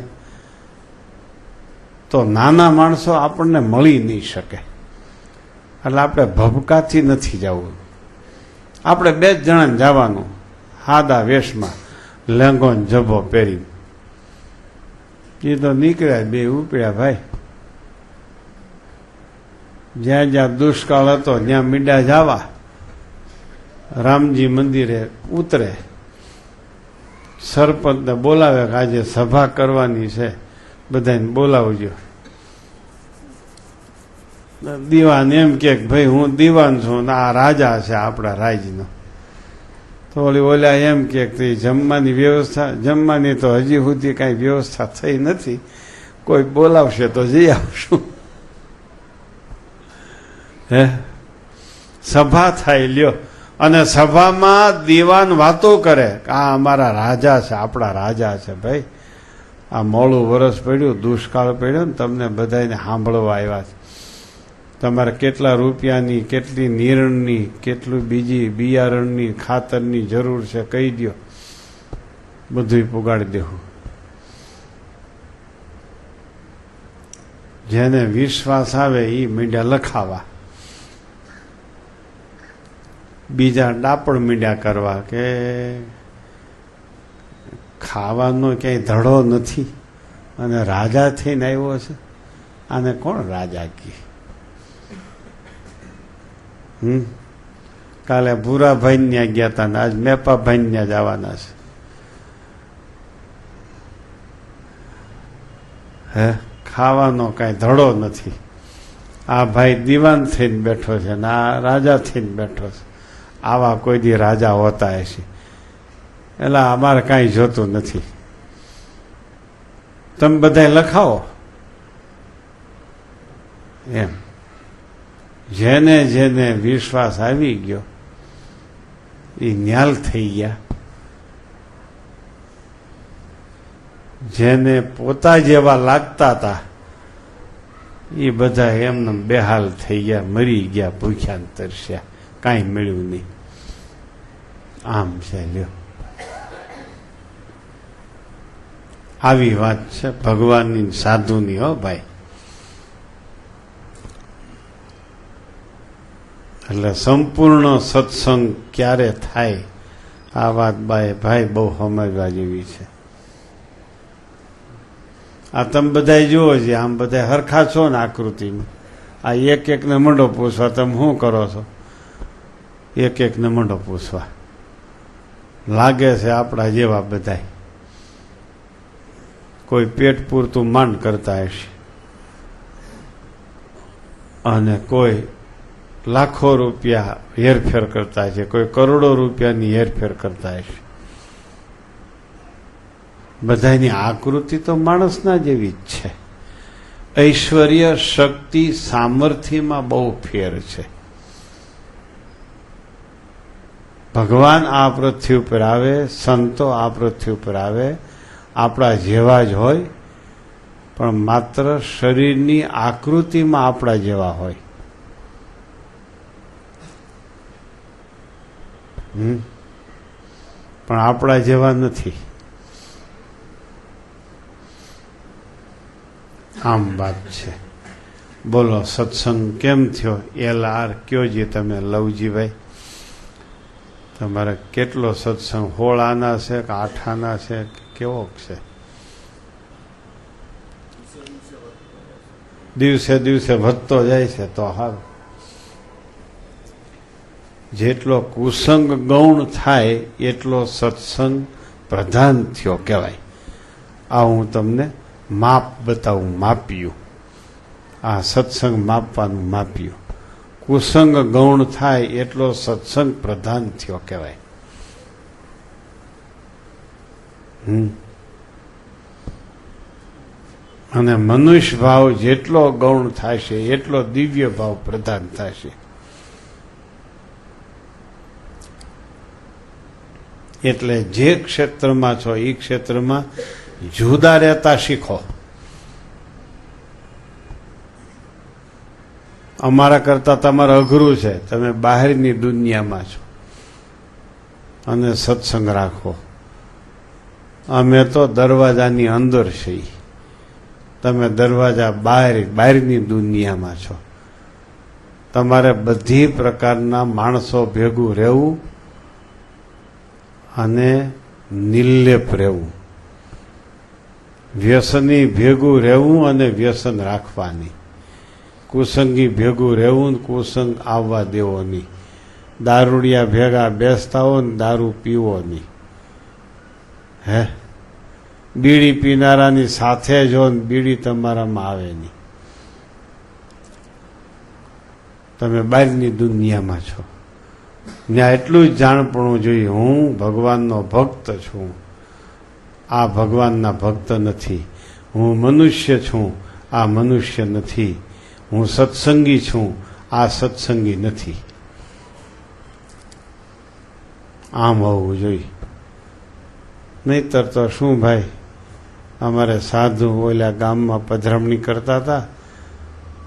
તો નાના માણસો આપણને મળી નહીં શકે. એટલે આપણે ભભકાથી નથી જવું. આપણે 2 જ જણાને જવાનું સાદા વેશમાં, લેંઘો ને જભો પહેરી. એ તો નીકળ્યા 2 ઉપડ્યા ભાઈ. જ્યાં જ્યાં દુષ્કાળ હતો ત્યાં મીંડા જવા, રામજી મંદિરે ઉતરે. સરપંચને બોલાવે કે આજે સભા કરવાની છે, બધાને બોલાવજો. દીવાન એમ કે ભાઈ હું દીવાન છું ને આ રાજા છે આપણા રાજનો. તો ઓલા એમ કે જમવાની વ્યવસ્થા, જમવાની તો હજી સુધી કાંઈ વ્યવસ્થા થઈ નથી, કોઈ બોલાવશે તો જઈ આવશું. હે, સભા થાય લ્યો, અને સભામાં દીવાન વાતો કરે કે આ અમારા રાજા છે, આપણા રાજા છે. ભાઈ આ મોડું વરસ પડ્યું, દુષ્કાળ પડ્યો ને તમને બધાને સાંભળવા આવ્યા છે. તમારે કેટલા રૂપિયાની, કેટલી નિરણની, કેટલું બીજી બિયારણની, ખાતરની જરૂર છે કહી દો, બધું પુગાડી દેવું. જેને વિશ્વાસ આવે એ મીંડ્યા લખાવા, બીજા ડાપણ મીંડ્યા કરવા કે ખાવાનો ક્યાંય ધડો નથી અને રાજા થઈને આવ્યો છે, આને કોણ રાજા કહે? કાલે ભૂરાભાઈ ત્યાં ગયા હતા ને આજ મેપાભાઈ ત્યાં જવાના છે. હે, ખાવાનો કાંઈ ધડો નથી. આ ભાઈ દીવાન થઈને બેઠો છે ને આ રાજા થઈને બેઠો છે. આવા કોઈ દી રાજા હોતા હશે, એટલે અમારે કાંઈ જોતું નથી. તમે બધા લખાવો એમ. જેને જેને વિશ્વાસ આવી ગયો એ ન્યાલ થઈ ગયા. જેને પોતા જેવા લાગતા હતા એ બધા એમને બેહાલ થઈ ગયા, મરી ગયા, ભૂખ્યા ને તરસ્યા, કાંઈ મળ્યું નહીં. આમ છે લ્યો, આવી વાત છે ભગવાનની, સાધુની. હો ભાઈ, એટલે સંપૂર્ણ સત્સંગ ક્યારે થાય આ વાત ભાઈ બહુ સમજવા જેવી છે. આ તમે બધા જુઓ છે, આમ બધા હરખા છો ને આકૃતિમાં. આ એક એકને મંડો પૂછવા તમે શું કરો છો, એક એકને મંડો પૂછવા. લાગે છે આપણા જેવા બધા, કોઈ પેટ પૂરતું માંડ કરતા હશે અને કોઈ લાખો રૂપિયા હેરફેર કરતા છે, કોઈ કરોડો રૂપિયાની હેરફેર કરતા હશે. બધાની આકૃતિ તો માણસના જેવી જ છે. ઐશ્વર્ય, શક્તિ, સામર્થ્યમાં બહુ ફેર છે. ભગવાન આ પૃથ્વી ઉપર આવે, સંતો આ પૃથ્વી ઉપર આવે, આપણા જેવા જ હોય, પણ માત્ર શરીરની આકૃતિમાં આપણા જેવા હોય. પણ આપણા જેવા નથી. આમ વાત છે. બોલો, સત્સંગ કેમ થયો? LR કયો જે તમે લવજીભાઈ, તમારે કેટલો સત્સંગ? 16 આના છે કે 8 આના છે કે કેવો છે? દિવસે દિવસે વધતો જાય છે તો હારું. જેટલો કુસંગ ગૌણ થાય એટલો સત્સંગ પ્રધાન થયો કહેવાય. આ હું તમને માપ બતાવું, માપ્યું. આ સત્સંગ માપવાનું માપ્યું. કુસંગ ગૌણ થાય એટલો સત્સંગ પ્રધાન થયો કહેવાય. અને મનુષ્ય ભાવ જેટલો ગૌણ થશે એટલો દિવ્ય ભાવ પ્રધાન થશે. એટલે જે ક્ષેત્રમાં છો એ ક્ષેત્રમાં જુદા રહેતા શીખો. અમારા કરતા તમારે અઘરું છે, તમે બહારની દુનિયામાં છો અને સત્સંગ રાખો. અમે તો દરવાજાની અંદર છીએ, તમે દરવાજા બહારની દુનિયામાં છો. તમારે બધી પ્રકારના માણસો ભેગું રહેવું અને નિર્લેપ રહેવું. વ્યસની ભેગું રહેવું અને વ્યસન રાખવાની. કુસંગી ભેગું રહેવું ને કુસંગ આવવા દેવો નહીં. દારૂડિયા ભેગા બેસતા હો ને દારૂ પીવો નહીં. હે, બીડી પીનારાની સાથે જો ને બીડી તમારામાં આવે નહીં. તમે બહારની દુનિયામાં છો. ત્યાં એટલું જ જાણપણું જોઈએ, હું ભગવાનનો ભક્ત છું, આ ભગવાનના ભક્ત નથી. હું મનુષ્ય છું, આ મનુષ્ય નથી. હું સત્સંગી છું, આ સત્સંગી નથી. આમ હોવું જોઈએ. નહીતર તો શું ભાઈ, અમારે સાધુ ઓલા ગામમાં પધરામણી કરતા હતા,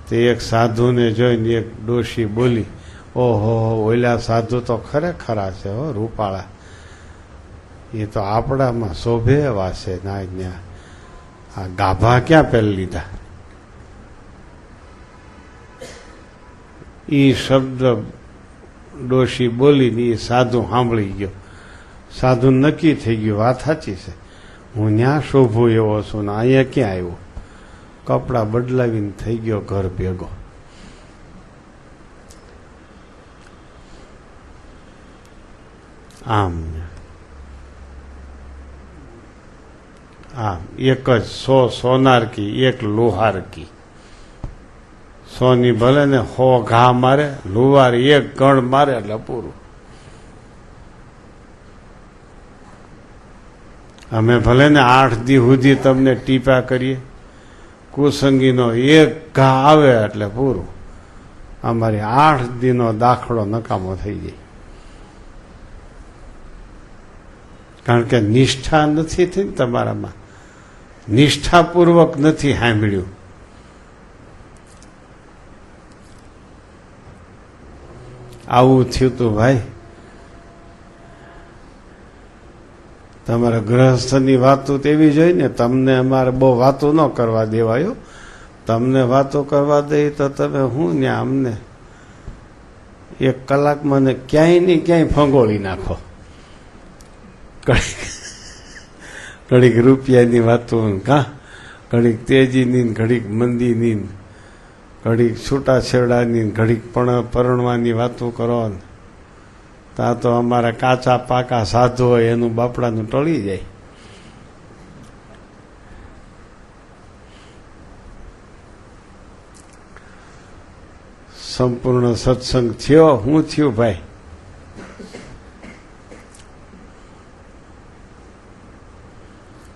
તે એક સાધુને જોઈને એક ડોશી બોલી, ઓહો ઓલા સાધુ તો ખરેખરા છે હો, રૂપાળા, એ તો આપણામાં શોભે એવા છે. ના ત્યાં આ ગાભા ક્યાં પહેરી લીધા. એ શબ્દ ડોશી બોલીને એ સાધુ સાંભળી ગયો. સાધુ નક્કી થઈ ગયું, વાત સાચી છે, હું ન્યા શોભું એવો છું ને અહીંયા ક્યાં આવ્યો. કપડાં બદલાવીને થઈ ગયો ઘર ભેગો. આમ એક જ 100 સોનાર કી, એક લુહાર કી. સોની ભલે ને 100 ઘા મારે, લુહાર એક ગણ મારે એટલે પૂરું. અમે ભલે ને 8 દી સુધી તમને ટીપા કરીએ, કુસંગીનો એક ઘા આવે એટલે પૂરું. અમારી 8 દીનો દાખલો નકામો થઈ જાય. કારણ કે નિષ્ઠા નથી થઈ ને તમારામાં, નિષ્ઠાપૂર્વક નથી સાંભળ્યું. આવું થયું તું ભાઈ. તમારા ગૃહસ્થની વાતો તેવી જોઈ ને, તમને અમારે બહુ વાતો ન કરવા દેવાયો. તમને વાતો કરવા દે તો તમે હું ને અમને 1 કલાકમાં ને ક્યાંય ને ક્યાંય ફંગોળી નાખો. ઘડીક રૂપિયાની વાતો, કા ઘડીક તેજીની, ઘડીક મંદીની, ઘડીક છૂટાછેડાની, ઘડીક પરણવાની વાતો કરો. તા તો અમારા કાચા પાકા સાધુ હોય એનું બાપડાનું ટળી જાય. સંપૂર્ણ સત્સંગ થયો. શું થયું ભાઈ?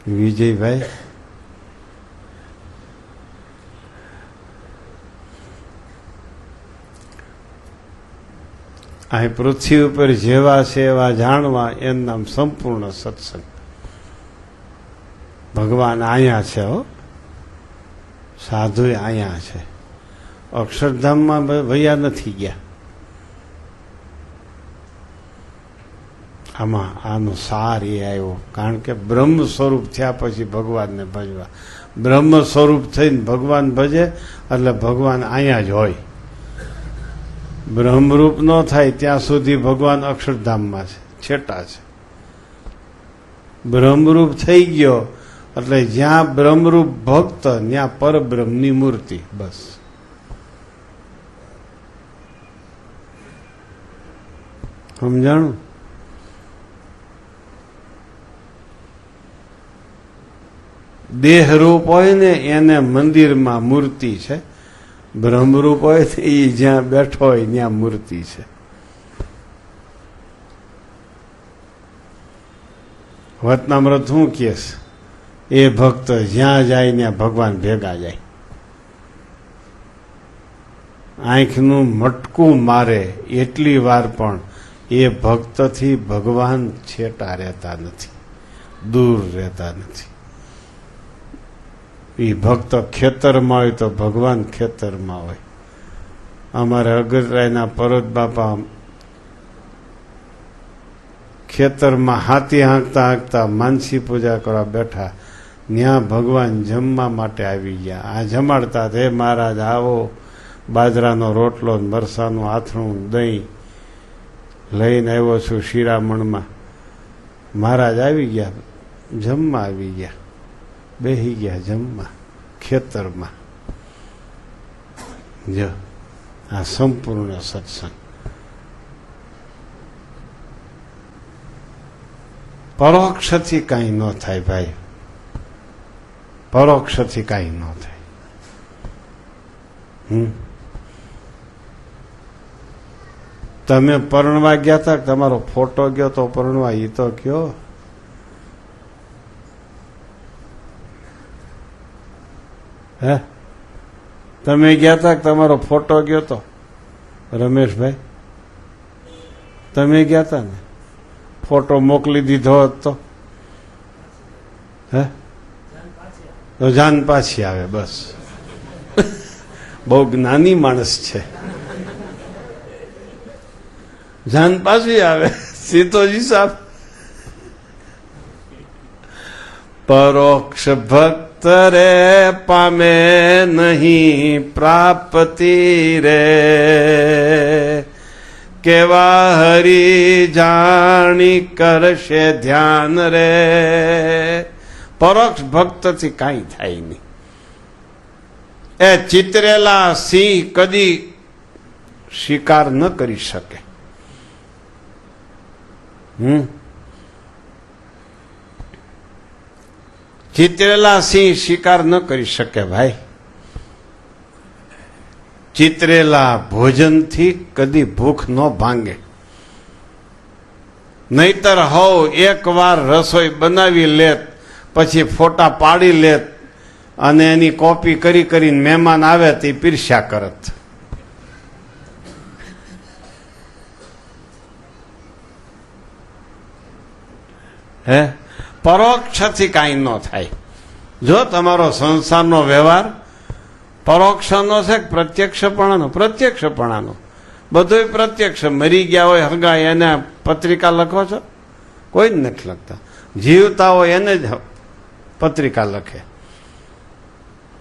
વિજયભાઈ, આ પૃથ્વી ઉપર જેવા છે એવા જાણવા, એનું નામ સંપૂર્ણ સત્સંગ. ભગવાન અહીંયા છે હો, સાધુ અહીંયા છે. અક્ષરધામમાં વયા નથી ગયા. આમાં આનો સાર એ આવ્યો, કારણ કે બ્રહ્મ સ્વરૂપ થયા પછી ભગવાનને ભજવા. બ્રહ્મ સ્વરૂપ થઈને ભગવાન ભજે એટલે ભગવાન અહીંયા જ હોય. બ્રહ્મરૂપ ન થાય ત્યાં સુધી ભગવાન અક્ષરધામમાં છે, છેટા છે. બ્રહ્મરૂપ થઈ ગયો એટલે જ્યાં બ્રહ્મરૂપ ભક્ત ત્યાં પરબ્રહ્મની મૂર્તિ. બસ સમજાણું? દેહરૂપ હોય ને એને મંદિરમાં મૂર્તિ છે, બ્રહ્મરૂપ હોય તો એ જ્યાં બેઠો હોય ત્યાં મૂર્તિ છે. વતનામૃત શું કેસ? એ ભક્ત જ્યાં જાય ત્યાં ભગવાન ભેગા જાય. આંખનું મટકું મારે એટલી વાર પણ એ ભક્તથી ભગવાન છેટા રહેતા નથી, દૂર રહેતા નથી. એ ભક્ત ખેતરમાં હોય તો ભગવાન ખેતરમાં હોય. અમારે અગરરાયના પરોત બાપા ખેતરમાં હાથી હાંકતા હાંકતા માનસી પૂજા કરવા બેઠા, ત્યાં ભગવાન જમવા માટે આવી ગયા. આ જમાડતા હે મહારાજ આવો, બાજરાનો રોટલો, મરસાનું આથણું, દહીં લઈને આવ્યો છું શિરામણમાં. મહારાજ આવી ગયા, જમવા આવી ગયા, બેસી ગયા જમવા ખેતરમાં. જો આ સંપૂર્ણ સત્સંગ. પરોક્ષથી કાંઈ ન થાય ભાઈ, પરોક્ષથી કાંઈ ન થાય. તમે પરણવા ગયા હતા, તમારો ફોટો ગયો તો પરણવા, એ તો કયો. હે, તમે ગયા હતા, તમારો ફોટો ગયો તો રમેશભાઈ, તમે ગયા હતા ને, ફોટો મોકલી દીધો હોત તો હે તો જાન પાછી આવે. બસ બહુ જ્ઞાની માણસ છે, જાન પાછી આવે. સીતોજી સાહેબ, પરોક્ષ ભક્ત રે પામે નહીં પ્રાપ્તિ રે, કેવા હરી જાણી કરશે ધ્યાન રે. પરોક્ષ ભક્તથી કાંઈ થાય નહીં. એ ચિતરેલા સિંહ કદી શિકાર ન કરી શકે. ચિતરેલા સિંહ શિકાર ન કરી શકે ભાઈ. ચિતરેલા ભોજનથી કદી ભૂખ ન ભાંગે. નહીતર હવ એક વાર રસોઈ બનાવી લેત, પછી ફોટા પાડી લેત અને એની કોપી કરી કરીને મહેમાન આવે તે પીરસ્યા કરત. હે, પરોક્ષથી કાંઈ ન થાય. જો તમારો સંસારનો વ્યવહાર પરોક્ષનો છે કે પ્રત્યક્ષપણાનો? પ્રત્યક્ષપણાનો. બધું પ્રત્યક્ષ. મરી ગયા હોય હગા એને પત્રિકા લખો છો? કોઈ જ નથી લખતા. જીવતા હોય એને જ પત્રિકા લખે.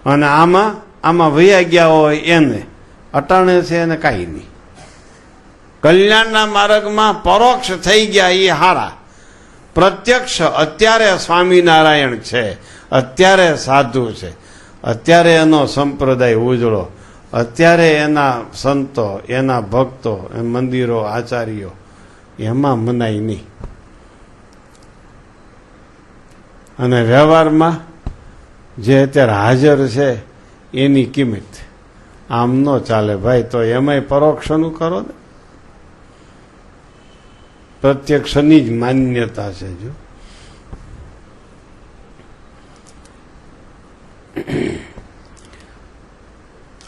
અને આમાં વૈયા ગયા હોય એને અટાણે છે એને કાંઈ નહીં. કલ્યાણના માર્ગમાં પરોક્ષ થઈ ગયા એ હારા. પ્રત્યક્ષ અત્યારે સ્વામિનારાયણ છે, અત્યારે સાધુ છે, અત્યારે એનો સંપ્રદાય ઉજળો, અત્યારે એના સંતો, એના ભક્તો, મંદિરો, આચાર્યો, એમાં મનાય નહીં. અને વ્યવહારમાં જે અત્યારે હાજર છે એની કિંમત આમ ન ચાલે ભાઈ. તો એમાંય પરોક્ષનું કરો ને. પ્રત્યક્ષની જ માન્યતા છે. જો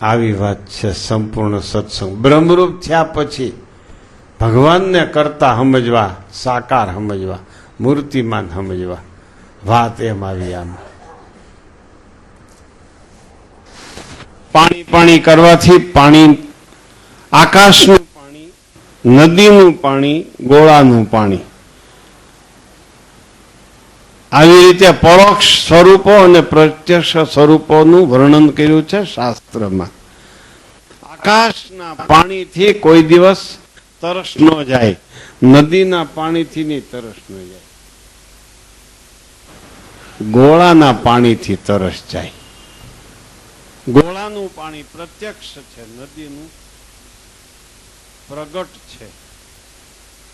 આવી વાત છે સંપૂર્ણ સત્સંગ. બ્રહ્મરૂપ થયા પછી ભગવાનને કરતા સમજવા, સાકાર સમજવા, મૂર્તિમાન સમજવા. વાત એમ આવી. આમ પાણી કરવાથી પાણી, આકાશનું પાણી, નદીનું પાણી, ગોળાનું પાણી, આવી રીતે પરોક્ષ સ્વરૂપો અને પ્રત્યક્ષ સ્વરૂપોનું વર્ણન કર્યું છે શાસ્ત્રમાં. આકાશના પાણીથી કોઈ દિવસ તરસ ન જાય, નદીના પાણીથી ની તરસ ન જાય, ગોળાના પાણીથી તરસ જાય. ગોળાનું પાણી પ્રત્યક્ષ છે, નદીનું પ્રગટ છે,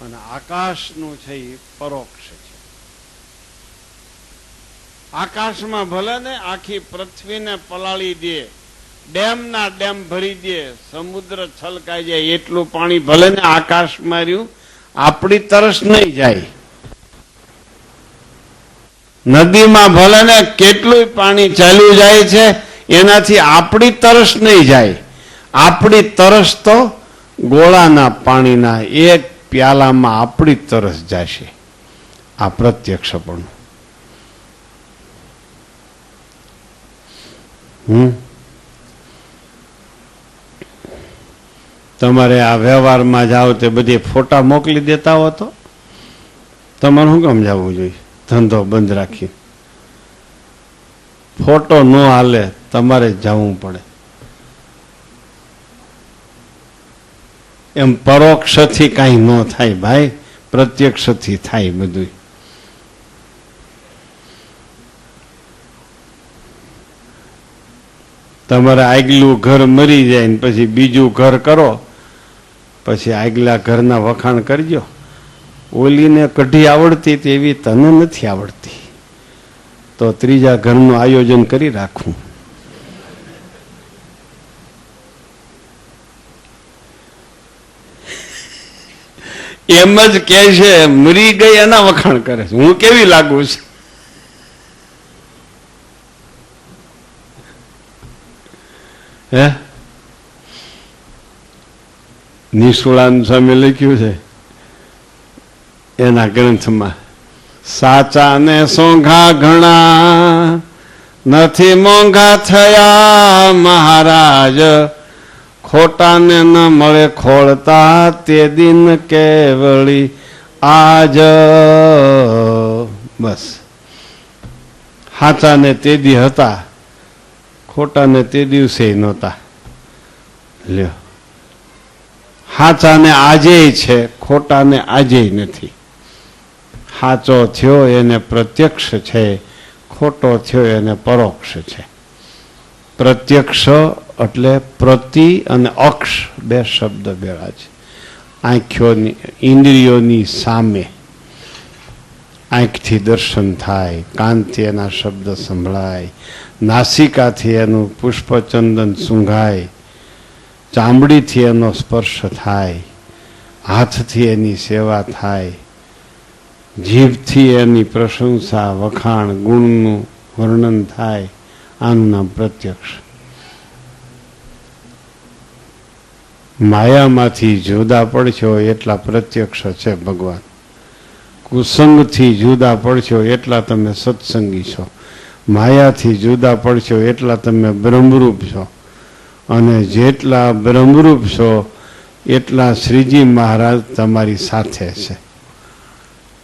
અને આકાશનું છે એ પરોક્ષ છે. આકાશમાં ભલે ને આખી પૃથ્વીને પલાળી દે, ડેમના ડેમ ભરી દે, સમુદ્ર છલકાઈ જાય એટલું પાણી ભલે ને આકાશમાં રહ્યું, આપણી તરસ નહીં જાય. નદીમાં ભલે ને કેટલું પાણી ચાલ્યું જાય છે, એનાથી આપણી તરસ નહીં જાય. આપણી તરસ તો ગોળાના પાણીના એક પ્યાલામાં આપણી તરસ જશે. આ પ્રત્યક્ષપણું. તમારે આ વ્યવહારમાં જાઓ તે બધી ફોટા મોકલી દેતા હો તો તમારે શું કામ જવું જોઈએ? ધંધો બંધ રાખી ફોટો ન હાલે, તમારે જવું પડે. એમ પરોક્ષથી કાંઈ ન થાય ભાઈ, પ્રત્યક્ષથી થાય બધું. તમારે આગલું ઘર મરી જાય ને પછી બીજું ઘર કરો, પછી આગલા ઘરના વખાણ કરજો. ઓલીને કઢી આવડતી તેવી તને નથી આવડતી, તો ત્રીજા ઘરનું આયોજન કરી રાખવું. એમ જ કે છે, મરી ગઈ એના વખાણ કરે છે. હું કેવી લાગુ છું? હે, નિષ્કુળાનંદ સ્વામી લખ્યું છે એના ગ્રંથમાં, સાચા ને સોંઘા ઘણા નથી મોંઘા થયા મહારાજ, ખોટાને ન મળે ખોળતા તે દિન કેવળી આજ. બસ, હાચાને તે દી હતા, ખોટાને તે દિવસે નહોતા. લ્યો, હાચાને આજે છે, ખોટાને આજે નથી. હાચો થયો એને પ્રત્યક્ષ છે, ખોટો થયો એને પરોક્ષ છે. પ્રત્યક્ષ એટલે પ્રતિ અને અક્ષ બે શબ્દ ભેળા છે. આંખોની ઇન્દ્રિયોની સામે આંખથી દર્શન થાય, કાનથી એના શબ્દ સંભળાય, નાસિકાથી એનું પુષ્પચંદન સૂંઘાય, ચામડીથી એનો સ્પર્શ થાય, હાથથી એની સેવા થાય, જીભથી એની પ્રશંસા વખાણ ગુણનું વર્ણન થાય. આનું નામ પ્રત્યક્ષ. માયામાંથી જુદા પડશો એટલા પ્રત્યક્ષ છે ભગવાન. કુસંગથી જુદા પડશો એટલા તમે સત્સંગી છો. માયાથી જુદા પડશો એટલા તમે બ્રહ્મરૂપ છો. અને જેટલા બ્રહ્મરૂપ છો એટલા શ્રીજી મહારાજ તમારી સાથે છે.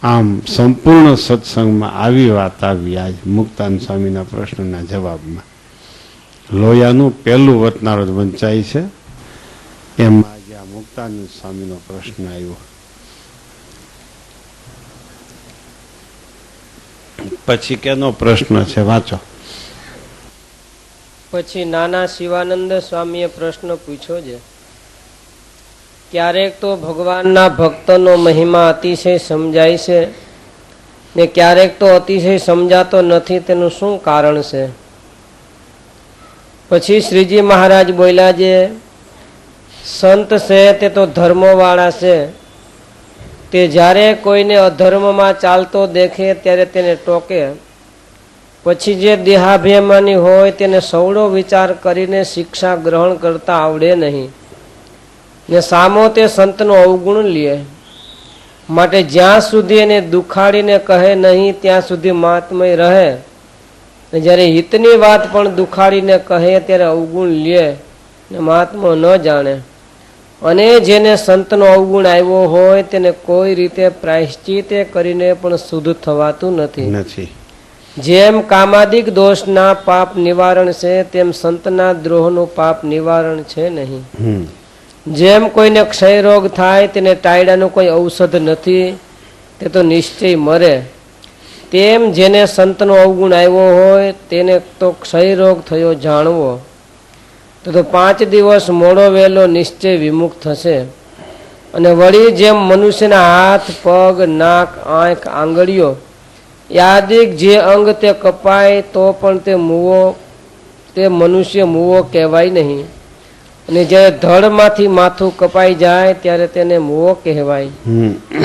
આમ સંપૂર્ણ સત્સંગમાં આવી વાત આવી આજ મુક્તાનંદ સ્વામીના પ્રશ્નના જવાબમાં. લોયાનું પહેલું વતનારોધ વંચાય છે એમાં આજે આ મુક્તાનંદ સ્વામીનો પ્રશ્ન આવ્યો. પછી કેનો પ્રશ્ન છે વાંચો. પછી નાના શિવાનંદ સ્વામીએ પ્રશ્ન પૂછ્યો છે, ક્યારેક તો ભગવાનના ભક્તનો મહિમા અતિશય સમજાય છે ને ક્યારેક તો અતિશય સમજાતો નથી, તેનું શું કારણ છે? પછી શ્રીજી મહારાજ બોલ્યા છે, સંત છે તે તો ધર્મવાળા છે, તે જ્યારે કોઈને અધર્મમાં ચાલતો દેખે ત્યારે તેને ટોકે. પછી જે દેહાભિમાની હોય તેને સવડો વિચાર કરીને શિક્ષા ગ્રહણ કરતા આવડે નહીં ને સામો તે સંતનો અવગુણ લે. માટે જ્યાં સુધી એને દુખાડીને કહે નહીં ત્યાં સુધી મહાત્મય રહે, ને જ્યારે હિતની વાત પણ દુખાડીને કહે ત્યારે અવગુણ લે ને મહાત્મા ન જાણે. અને જેને સંતનો અવગુણ આવ્યો હોય તેને કોઈ રીતે પ્રાયશ્ચિત કરીને પણ શુદ્ધ થવાતું નથી. જેમ કામાદિક દોષના પાપ નિવારણ છે તેમ સંતના દ્રોહનું પાપ નિવારણ છે નહીં. જેમ કોઈને ક્ષય રોગ થાય તેને ટાયડાનું કોઈ ઔષધ નથી, તે તો નિશ્ચય મરે. તેમ જેને સંતનો અવગુણ આવ્યો હોય તેને તો ક્ષય રોગ થયો જાણવો, તો 5 દિવસ મોડો વહેલો નિશ્ચય વિમુખ થશે. અને વળી જેમ મનુષ્યના હાથ પગ નાક આંખ આંગળીઓ યાદિક જે અંગ તે કપાય તો પણ તે મનુષ્ય મૂવો કહેવાય નહીં. અને જ્યારે ધડમાંથી માથું કપાઈ જાય ત્યારે તેને મૂવો કહેવાય.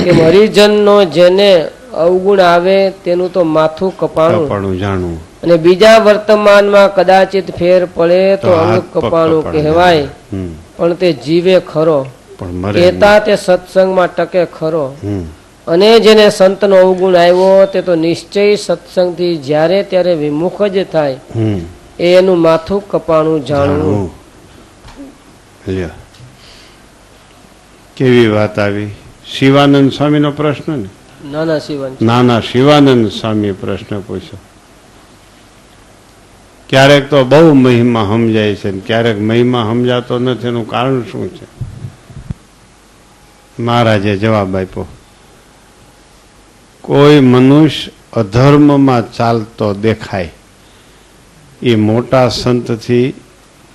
કે હરિજનનો જેને અવગુણ આવે તેનું તો માથું કપાણું જાણવું. અને બીજા વર્તમાનમાં કદાચિત ફેર પડે તો અંગ કપાણું કહેવાય, પણ તે જીવે ખરો, કહેતા તે સત્સંગમાં ટકે ખરો. અને જેને સંતનો અવગુણ આવ્યો તે તો નિશ્ચય સત્સંગથી જ્યારે ત્યારે વિમુખ જ થાય, એનું માથું કપાણું જાણવું. કેવી વાત આવી. શિવાનંદ સ્વામીનો પ્રશ્ન ને? નાના શિવાનંદ સ્વામીએ પ્રશ્ન પૂછ્યો. ક્યારેક તો બહુ મહિમા સમજાય છે, ક્યારેક મહિમા સમજાતો નથી, એનું કારણ શું છે? મહારાજે જવાબ આપ્યો, કોઈ મનુષ્ય અધર્મમાં ચાલતો દેખાય એ મોટા સંતથી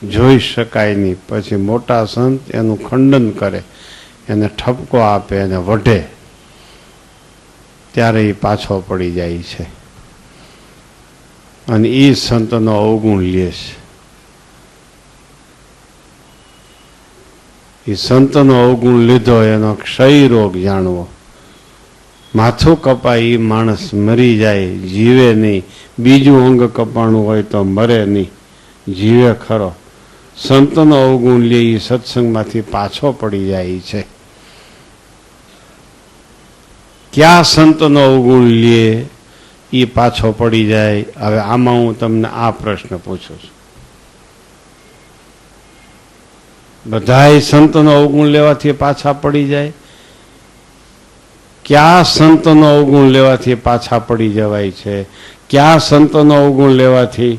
જોઈ શકાય નહીં. પછી મોટા સંત એનું ખંડન કરે, એને ઠપકો આપે, એને વઢે, ત્યારે એ પાછો પડી જાય છે અને એ સંતનો અવગુણ લે છે. એ સંતનો અવગુણ લીધો એનો ક્ષય રોગ જાણવો. માથું કપાય એ માણસ મરી જાય, જીવે નહીં. બીજું અંગ કપાણું હોય તો મરે નહીં, જીવે ખરો. સંતનો અવગુણ લે એ સત્સંગમાંથી પાછો પડી જાય છે. ક્યાં સંતનો અવગુણ લે એ પાછો પડી જાય? હવે આમાં હું તમને આ પ્રશ્ન પૂછું છું. બધાય સંતનો અવગુણ લેવાથી પાછા પડી જાય? ક્યાં સંતનો અવગુણ લેવાથી પાછા પડી જવાય છે? ક્યાં સંતનો અવગુણ લેવાથી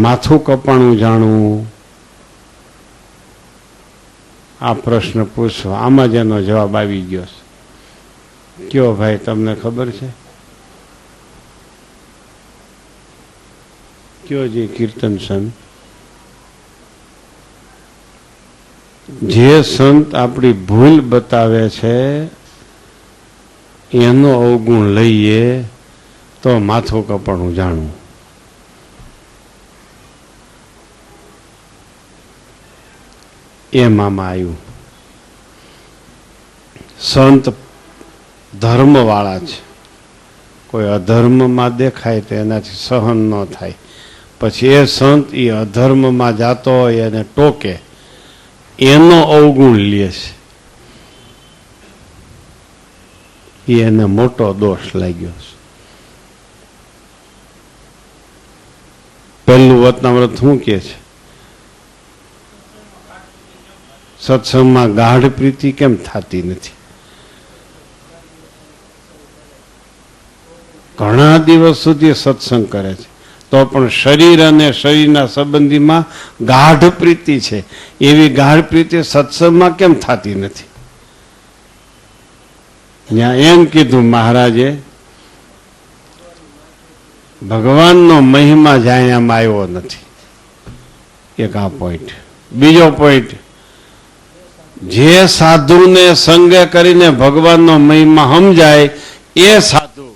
માથું કપાણું જાણવું? આ પ્રશ્ન પૂછો, આમાં જ એનો જવાબ આવી ગયો છે. કયો ભાઈ, તમને ખબર છે? કયો જે કીર્તન સંત? જે સંત આપણી ભૂલ બતાવે છે એનો અવગુણ લઈએ તો માથું કપાણું જાણવું. એમાં આવ્યું. સંત ધર્મવાળા છે, કોઈ અધર્મમાં દેખાય તો એનાથી સહન ન થાય. પછી એ સંત એ અધર્મમાં જાતો હોય એને ટોકે, એનો અવગુણ લે છે. એને મોટો દોષ લાગ્યો છે. પહેલું વતનામૃત શું કે છે? સત્સંગમાં ગાઢ પ્રીતિ કેમ થતી નથી? ઘણા દિવસ સુધી સત્સંગ કરે છે તો પણ શરીર અને શરીરના સંબંધીમાં ગાઢ પ્રીતિ છે. એવી ગાઢ પ્રીતિ સત્સંગમાં કેમ થતી નથી? ત્યાં એમ કીધું મહારાજે, ભગવાનનો મહિમા જાણ્યામાં આવ્યો નથી. એક આ પોઈન્ટ. બીજો પોઈન્ટ, જે સાધુને સંગે કરીને ભગવાનનો મહિમા સમજાય એ સાધુ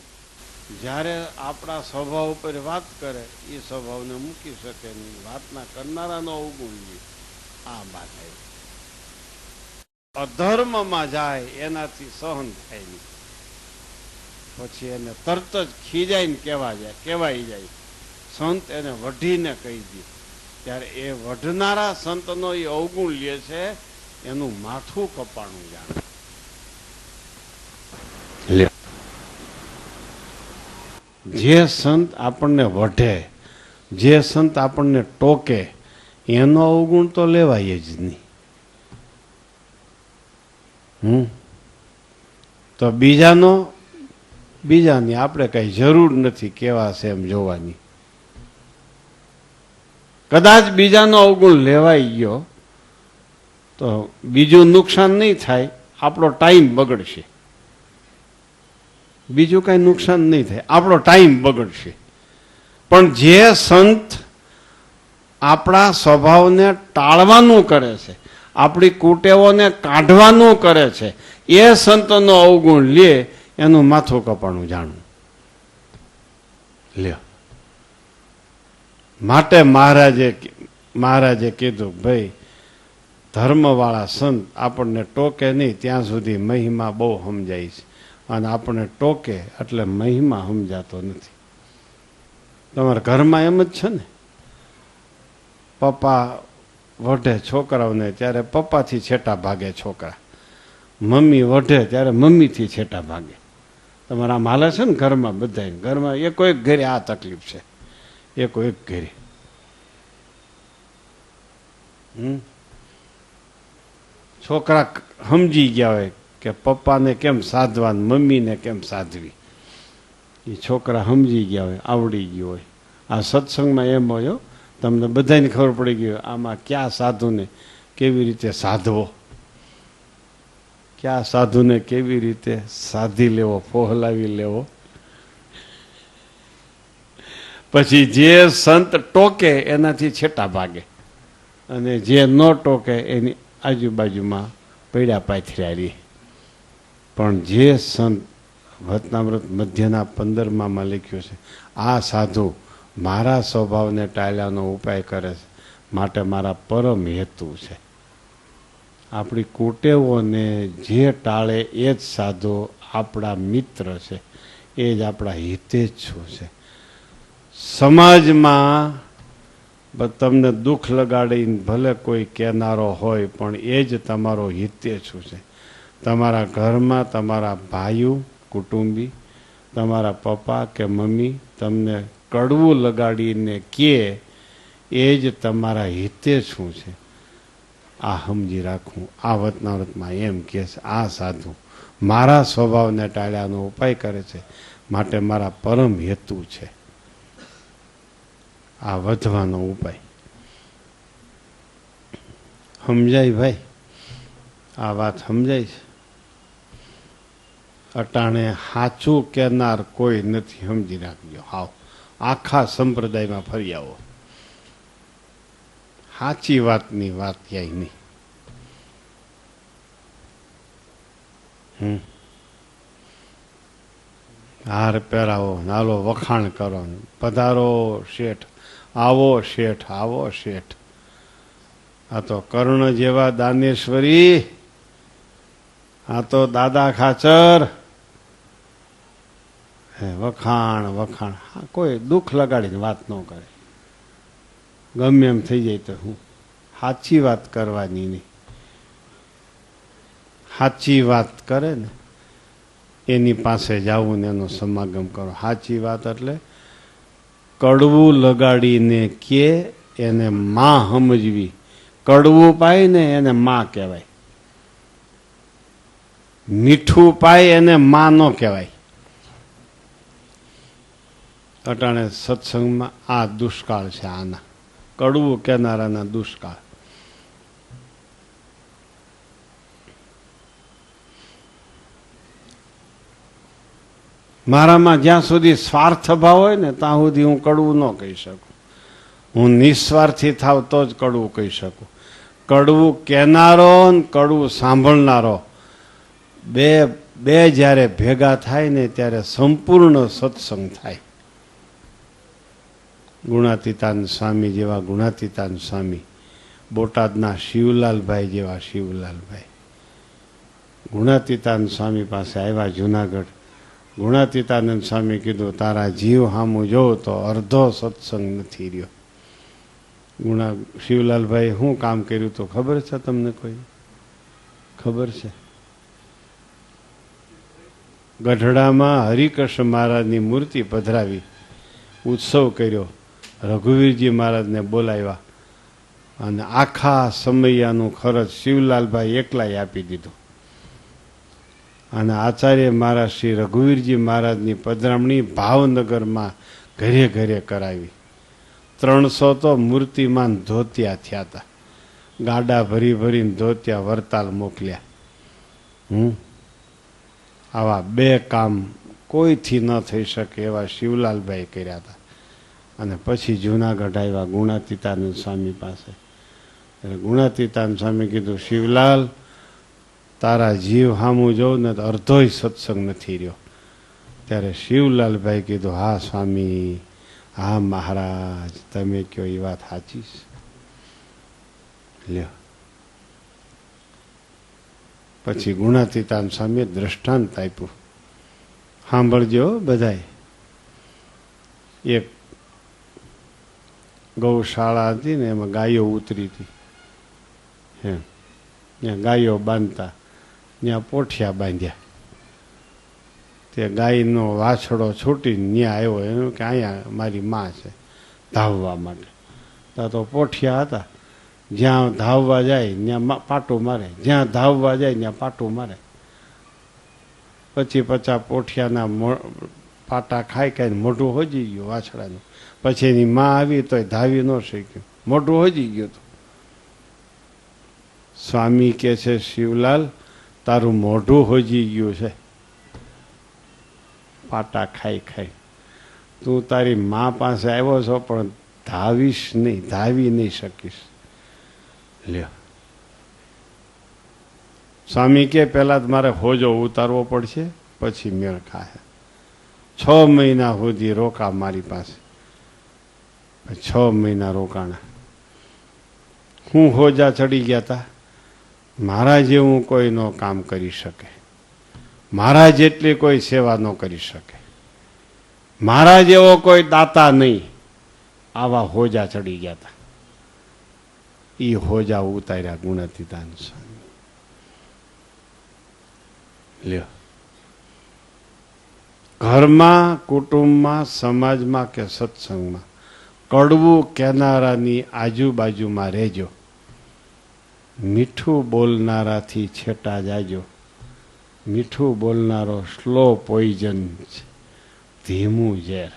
જ્યારે આપણા સ્વભાવ ઉપર વાત કરે એ સ્વભાવને મૂકી શકે નહીં. વાતના કરનારાનો અવગુણ લે. આ વાત અધર્મમાં જાય એનાથી સહન થાય નહીં. પછી એને તરત જ ખીજાઈને કહેવાઈ જાય. સંત એને વઢીને કહી દે. ત્યારે એ વઢનારા સંતનો એ અવગુણ લે છે, એનું માથું કપાણું જાણે. જે સંત આપણને વઢે, જે સંત આપણને ટોકે, એનો અવગુણ તો લેવાય જ નહીં. તો બીજાની આપણે કઈ જરૂર નથી કેવા છે એમ જોવાની. કદાચ બીજાનો અવગુણ લેવાઈ ગયો તો બીજું નુકસાન નહીં થાય, આપણો ટાઈમ બગડશે. બીજું કઈ નુકસાન નહીં થાય, આપણો ટાઈમ બગડશે. પણ જે સંત આપણા સ્વભાવને ટાળવાનું કરે છે, આપણી કુટેવોને કાઢવાનું કરે છે, એ સંતનો અવગુણ લે એનું માથું કપાણું જાણવું. લ્યો, માટે મહારાજે કીધું, ભાઈ ધર્મવાળા સંત આપણને ટોકે નહીં ત્યાં સુધી મહિમા બહુ સમજાય છે, અને આપણને ટોકે એટલે મહિમા સમજાતો નથી. તમારા ઘરમાં એમ જ છે ને, પપ્પા વઢે છોકરાઓને ત્યારે પપ્પાથી છેટા ભાગે છોકરા, મમ્મી વઢે ત્યારે મમ્મીથી છેટા ભાગે. તમારા આમ હાલે છે ને ઘરમાં, બધા ઘરમાં એકો એક ઘરે આ તકલીફ છે, એકો એક ઘરે. છોકરા સમજી ગયા હોય કે પપ્પાને કેમ સાધવા, મમ્મીને કેમ સાધવી, એ છોકરા સમજી ગયા હોય, આવડી ગયું હોય. આ સત્સંગમાં એમ હોય, તમને બધાને ખબર પડી ગઈ હોય આમાં ક્યાં સાધુને કેવી રીતે સાધવો, ક્યાં સાધુને કેવી રીતે સાધી લેવો, ફોહલાવી લેવો. પછી જે સંત ટોકે એનાથી છેટા ભાગે, અને જે ન ટોકે એની આજુબાજુમાં પૈડા પાથર્યા રહી. પણ જે સંત વતનામૃત મધ્યના 15માં લખ્યું છે, આ સાધુ મારા સ્વભાવને ટાળ્યાનો ઉપાય કરે છે, માટે મારા પરમ હેતુ છે. આપણી કુટેવોને જે ટાળે એ જ સાધુ આપણા મિત્ર છે, એ જ આપણા હિતેચ્છુ છે. સમાજમાં તમને દુઃખ લગાડીને ભલે કોઈ કહેનારો હોય, પણ એ જ તમારો હિતેચ્છુ છે. તમારા ઘરમાં તમારા ભાઈઓ કુટુંબી, તમારા પપ્પા કે મમ્મી તમને કડવું લગાડીને કહે, એ જ તમારા હિતેચ્છુ છે. આ સમજી રાખવું. આ વતનાવૃતમાં એમ કહે છે, આ સાધુ મારા સ્વભાવને ટાળ્યાનો ઉપાય કરે છે, માટે મારા પરમ હેતુ છે આ વધવાનો ઉપાય. સમજાય ભાઈ? આ વાત સમજાય છે? અટાણે સાચું કહેનાર કોઈ નથી, સમજી રાખજો. હાવ આખા સંપ્રદાયમાં ફરી આવો, સાચી વાતની વાત ક્યાંય નહીં. હાર પહેરાવો, નાલો વખાણ કરો, પધારો શેઠ, આવો શેઠ, આવો શેઠ. આ તો કર્ણ જેવા દાનેશ્વરી, આ તો દાદા ખાચર. વખાણ વખાણ, કોઈ દુઃખ લગાડીને વાત ન કરે. ગમે એમ થઈ જાય તો હું સાચી વાત કરવાની નહીં. સાચી વાત કરે ને એની પાસે જાવું ને એનો સમાગમ કરો. સાચી વાત એટલે કડવું લગાડીને કે એને માં સમજવી. કડવું પાય ને એને માં કહેવાય, મીઠું પાય એને માં ન કહેવાય. અટાણે સત્સંગમાં આ દુષ્કાળ છે. આના કડવું કહેનારાના દુષ્કાળ. મારામાં જ્યાં સુધી સ્વાર્થ ભાવ હોય ને ત્યાં સુધી હું કડવું ન કહી શકું. હું નિસ્વાર્થી થાવ તો જ કડવું કહી શકું. કડવું કહેનારો ને કડવું સાંભળનારો બે જ્યારે ભેગા થાય ને ત્યારે સંપૂર્ણ સત્સંગ થાય. ગુણાતીતાન સ્વામી જેવા ગુણાતીતાન સ્વામી, બોટાદના શિવલાલભાઈ જેવા શિવલાલભાઈ ગુણાતીતાન સ્વામી પાસે આવ્યા જુનાગઢ. ગુણાતીતાનંદ સ્વામી કીધું, તારા જીવ સામું જોઉં તો અડધો સત્સંગ નથી રહ્યો. શિવલાલભાઈ શું કામ કર્યું તો ખબર છે તમને? કોઈ ખબર છે? ગઢડામાં હરિકૃષ્ણ મહારાજની મૂર્તિ પધરાવી, ઉત્સવ કર્યો, રઘુવીરજી મહારાજને બોલાવ્યા અને આખા સમયનું ખર્ચ શિવલાલભાઈ એકલાય આપી દીધું. અને આચાર્ય મહારાજ શ્રી રઘુવીરજી મહારાજની પધરામણી ભાવનગરમાં ઘરે ઘરે કરાવી. 300 તો મૂર્તિમાન ધોતિયા થયા હતા. ગાડા ભરી ભરીને ધોતિયા વરતાલ મોકલ્યા. આવા 2 કામ કોઈથી ન થઈ શકે એવા શિવલાલભાઈ કર્યા હતા. અને પછી જુનાગઢ આવ્યા ગુણાતીતાનંદ સ્વામી પાસે. ગુણાતીતાનંદ સ્વામી કીધું, શિવલાલ તારા જીવ સામું જોઉં ને તો અડધોય સત્સંગ નથી રહ્યો. ત્યારે શિવલાલભાઈ કીધું, હા સ્વામી, હા મહારાજ, તમે કહો એ વાત સાચી છે. લ્યો. પછી ગુણાતીતાન સ્વામીએ દ્રષ્ટાંત આપ્યું. સાંભળજો બધાય. એક ગૌશાળા હતી ને એમાં ગાયો ઉતરી હતી. ત્યાં ગાયો બાંધતા, ત્યાં પોઠિયા બાંધ્યા. તે ગાયનો વાછડો છૂટીને ત્યાં આવ્યો. એનું કે અહીંયા મારી માં છે, ધાવવા માટે. ત્યાં તો પોઠિયા હતા, જ્યાં ધાવવા જાય ત્યાં પાટું મારે, જ્યાં ધાવવા જાય ત્યાં પાટું મારે. 50 પોઠિયાના પાટા ખાઈ ખાઈને મોઢું હોજી ગયું વાછડાનું. પછી એની માં આવી તોય ધાવી ન શક્યું, મોઢું હોજી ગયું હતું. સ્વામી કે છે, શિવલાલ તારું મોઢું હોજી ગયું છે પાટા ખાઈ ખાઈ. તું તારી મા પાસે આવ્યો છો પણ ધાવીશ નહીં, ધાવી નહીં શકીશ. લ્યો. સ્વામી કે પહેલા મારે હોજો ઉતારવો પડશે, પછી મેળ ખાય. 6 મહિના સુધી રોકા મારી પાસે. 6 મહિના રોકાણા. હું હોજા ચડી ગયા હતા. મારા જેવું કોઈ નો કામ કરી શકે, મારા જેટલી કોઈ સેવા ન કરી શકે, મારા જેવો કોઈ દાતા નહીં. આવા હોજા ચડી ગયા હતા. એ હોજા ઉતાર્યા ગુણાતીતાન સ્વામી. લ્યો, ઘરમાં, કુટુંબમાં, સમાજમાં કે સત્સંગમાં કડવું કહેનારાની આજુબાજુમાં રહેજો. મીઠું બોલનારાથી છેટા જાજો. મીઠું બોલનારો સ્લો પોઈઝન છે, ધીમું ઝેર.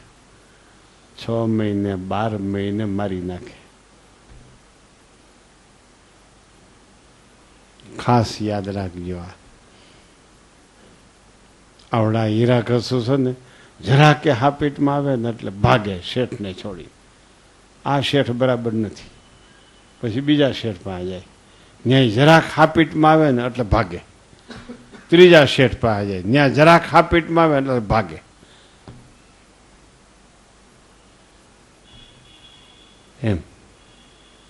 6 મહિને 12 મહિને મારી નાખે. ખાસ યાદ રાખજો. આવડા હીરા ઘસું છે ને, જરા કે હાપીટમાં આવે ને એટલે ભાગે શેઠને છોડી. આ શેઠ બરાબર નથી, પછી બીજા શેઠ પાસે જાય. ન્યાય જરાક હાપીટમાં આવે ને એટલે ભાગે. ત્રીજા શેઠ પાસે જાય, ત્યાં જરાક હાપીટમાં આવે એટલે ભાગે. એમ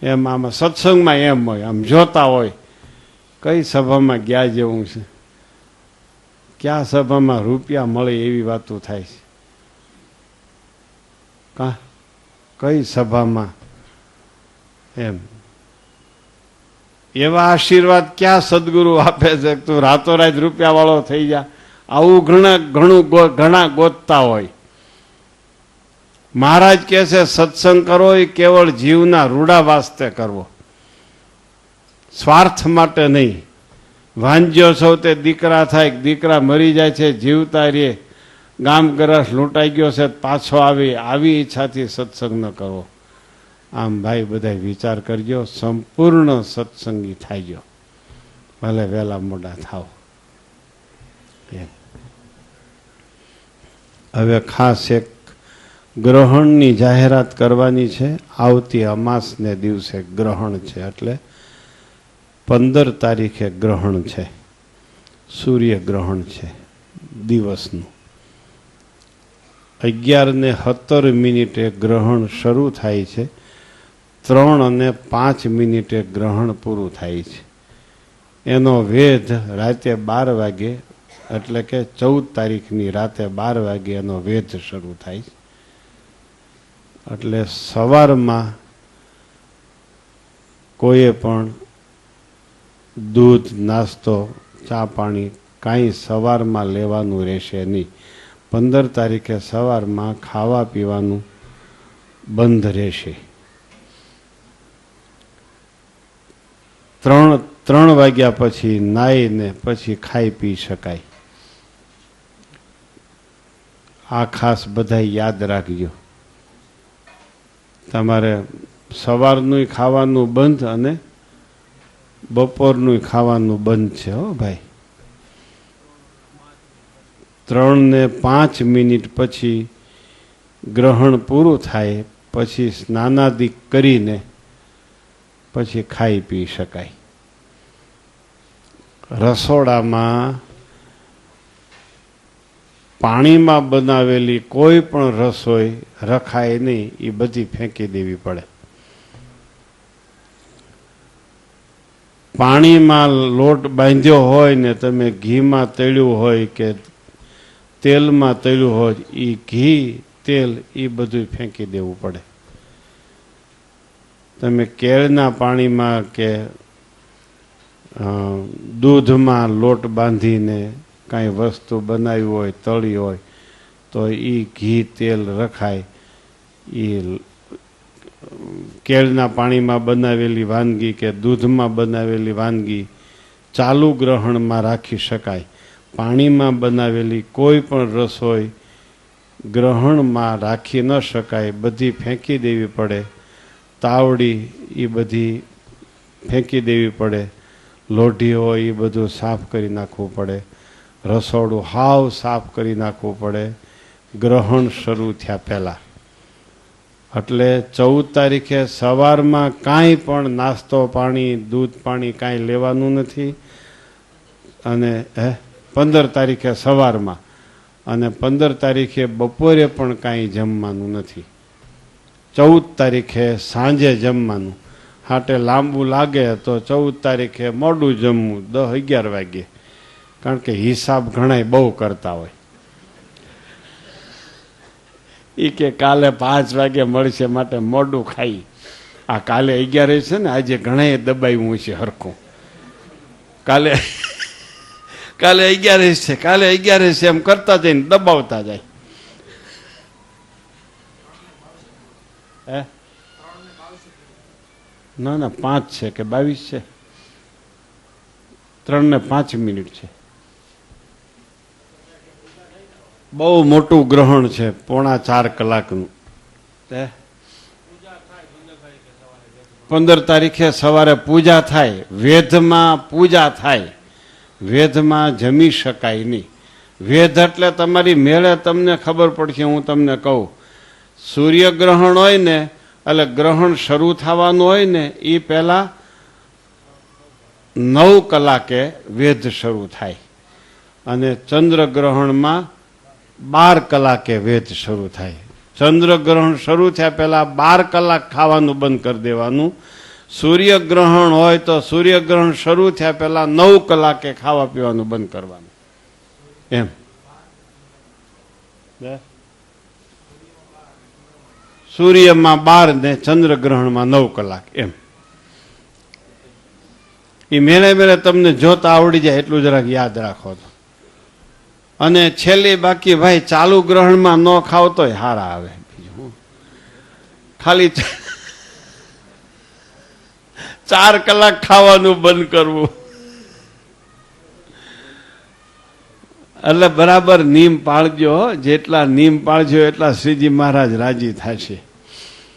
એમ આમાં સત્સંગમાં એમ હોય. આમ જોતા હોય કઈ સભામાં ગયા જેવું છે, ક્યાં સભામાં રૂપિયા મળે એવી વાતો થાય છે. કા કઈ સભામાં એમ એવા આશીર્વાદ ક્યાં સદગુરુ આપે છે તું રાતોરાત રૂપિયા વાળો થઈ જા. આવું ઘણા ગોતતા હોય. મહારાજ કહે છે સત્સંગ કરવો એ કેવળ જીવના રૂડા વાસ્તે કરવો, સ્વાર્થ માટે નહીં. વાંજ્યો છો તે દીકરા થાય, દીકરા મરી જાય છે, જીવતા રે, ગામ ગરસ લૂંટાઈ ગયો છે પાછો આવી ઈચ્છાથી સત્સંગ ન કરવો. આમ ભાઈ બધા વિચાર કરજો, સંપૂર્ણ સત્સંગી થાયજો, ભલે વહેલા મોડા થાવ. હવે ખાસ એક ગ્રહણની જાહેરાત કરવાની છે. આવતી અમાસને દિવસે ગ્રહણ છે, એટલે 15 તારીખે ગ્રહણ છે, સૂર્ય ગ્રહણ છે દિવસનું. 11:17 ગ્રહણ શરૂ થાય છે, 3:05 ગ્રહણ પૂરું થાય છે. એનો વેધ રાતે 12 વાગે, એટલે કે 14 તારીખની રાતે 12 વાગે એનો વેધ શરૂ થાય છે. એટલે સવારમાં કોઈએ પણ દૂધ, નાસ્તો, ચા પાણી કાંઈ સવારમાં લેવાનું રહેશે નહીં. 15 તારીખે સવારમાં ખાવા પીવાનું બંધ રહેશે. 3 વાગ્યા પછી નાહીને પછી ખાઈ પી શકાય. આ ખાસ બધા યાદ રાખજો. તમારે સવારનું ખાવાનું બંધ અને બપોરનું ખાવાનું બંધ છે હો ભાઈ. 3:05 પછી ગ્રહણ પૂરું થાય પછી સ્નાનાદિ કરીને પછી ખાઈ પી શકાય. રસોડામાં પાણીમાં બનાવેલી કોઈ પણ રસોઈ રખાય નહીં, એ બધી ફેંકી દેવી પડે. પાણીમાં લોટ બાંધ્યો હોય ને તમે ઘીમાં તળ્યું હોય કે તેલમાં તળ્યું હોય, એ ઘી તેલ એ બધું ફેંકી દેવું પડે. તમે કેળના પાણીમાં કે દૂધમાં લોટ બાંધીને કાંઈ વસ્તુ બનાવી હોય, તળી હોય, તો એ ઘી તેલ રખાય. એ કેળના પાણીમાં બનાવેલી વાનગી કે દૂધમાં બનાવેલી વાનગી ચાલુ ગ્રહણમાં રાખી શકાય. પાણીમાં બનાવેલી કોઈ પણ રસોઈ ગ્રહણમાં રાખી ન શકાય, બધી ફેંકી દેવી પડે. તાવડી એ બધી ફેંકી દેવી પડે. લોઢી હોય એ બધું સાફ કરી નાખવું પડે. રસોડું હાવ સાફ કરી નાખવું પડે ગ્રહણ શરૂ થયા પહેલાં. એટલે 14 તારીખે સવારમાં કાંઈ પણ નાસ્તો પાણી, દૂધ પાણી કાંઈ લેવાનું નથી. અને 15 તારીખે સવારમાં અને 15 તારીખે બપોરે પણ કાંઈ જમવાનું નથી. 14 તારીખે સાંજે જમવાનું. હાટે લાંબુ લાગે તો 14 તારીખે મોડું જમવું 10-11 વાગે, કારણ કે હિસાબ ઘણાય બહુ કરતા હોય. એ કે કાલે 5 વાગે મળશે માટે મોડું ખાઈ. આ કાલે 11 છે ને, આજે ઘણાએ દબાવ્યું છે હરખું. કાલે 11 છે, કાલે 11 છે એમ કરતા જઈને દબાવતા જાય. હે ના ના 5 છે કે 22 છે? 3:05 છે. બહુ મોટું ગ્રહણ છે, 3.25 કલાકનું. 15 તારીખે સવારે પૂજા થાય, વેધમાં પૂજા થાય. વેધમાં જમી શકાય નહીં. વેધ એટલે તમારી મેળે તમને ખબર પડશે. હું તમને કહું, સૂર્યગ્રહણ હોય ને એટલે ગ્રહણ શરૂ થવાનું હોય ને એ પહેલા 9 કલાકે વેધ શરૂ થાય, અને ચંદ્રગ્રહણમાં 12 કલાકે વેધ શરૂ થાય. ચંદ્રગ્રહણ શરૂ થયા પહેલા 12 કલાક ખાવાનું બંધ કરી દેવાનું. સૂર્યગ્રહણ હોય તો સૂર્યગ્રહણ શરૂ થયા પહેલા 9 કલાકે ખાવા પીવાનું બંધ કરવાનું. એમ સૂર્યમાં 12 ને ચંદ્રગ્રહણમાં 9 કલાક. એમ એ મેળે તમને જોતા આવડી જાય એટલું જરાક યાદ રાખો તો. અને છેલ્લી બાકી ભાઈ ચાલુ ગ્રહણમાં ન ખાવ તોય હારા આવે. બીજું ખાલી 4 કલાક ખાવાનું બંધ કરવું, એટલે બરાબર નિયમ પાળજો. જેટલા નિયમ પાળજો એટલા શ્રીજી મહારાજ રાજી થશે.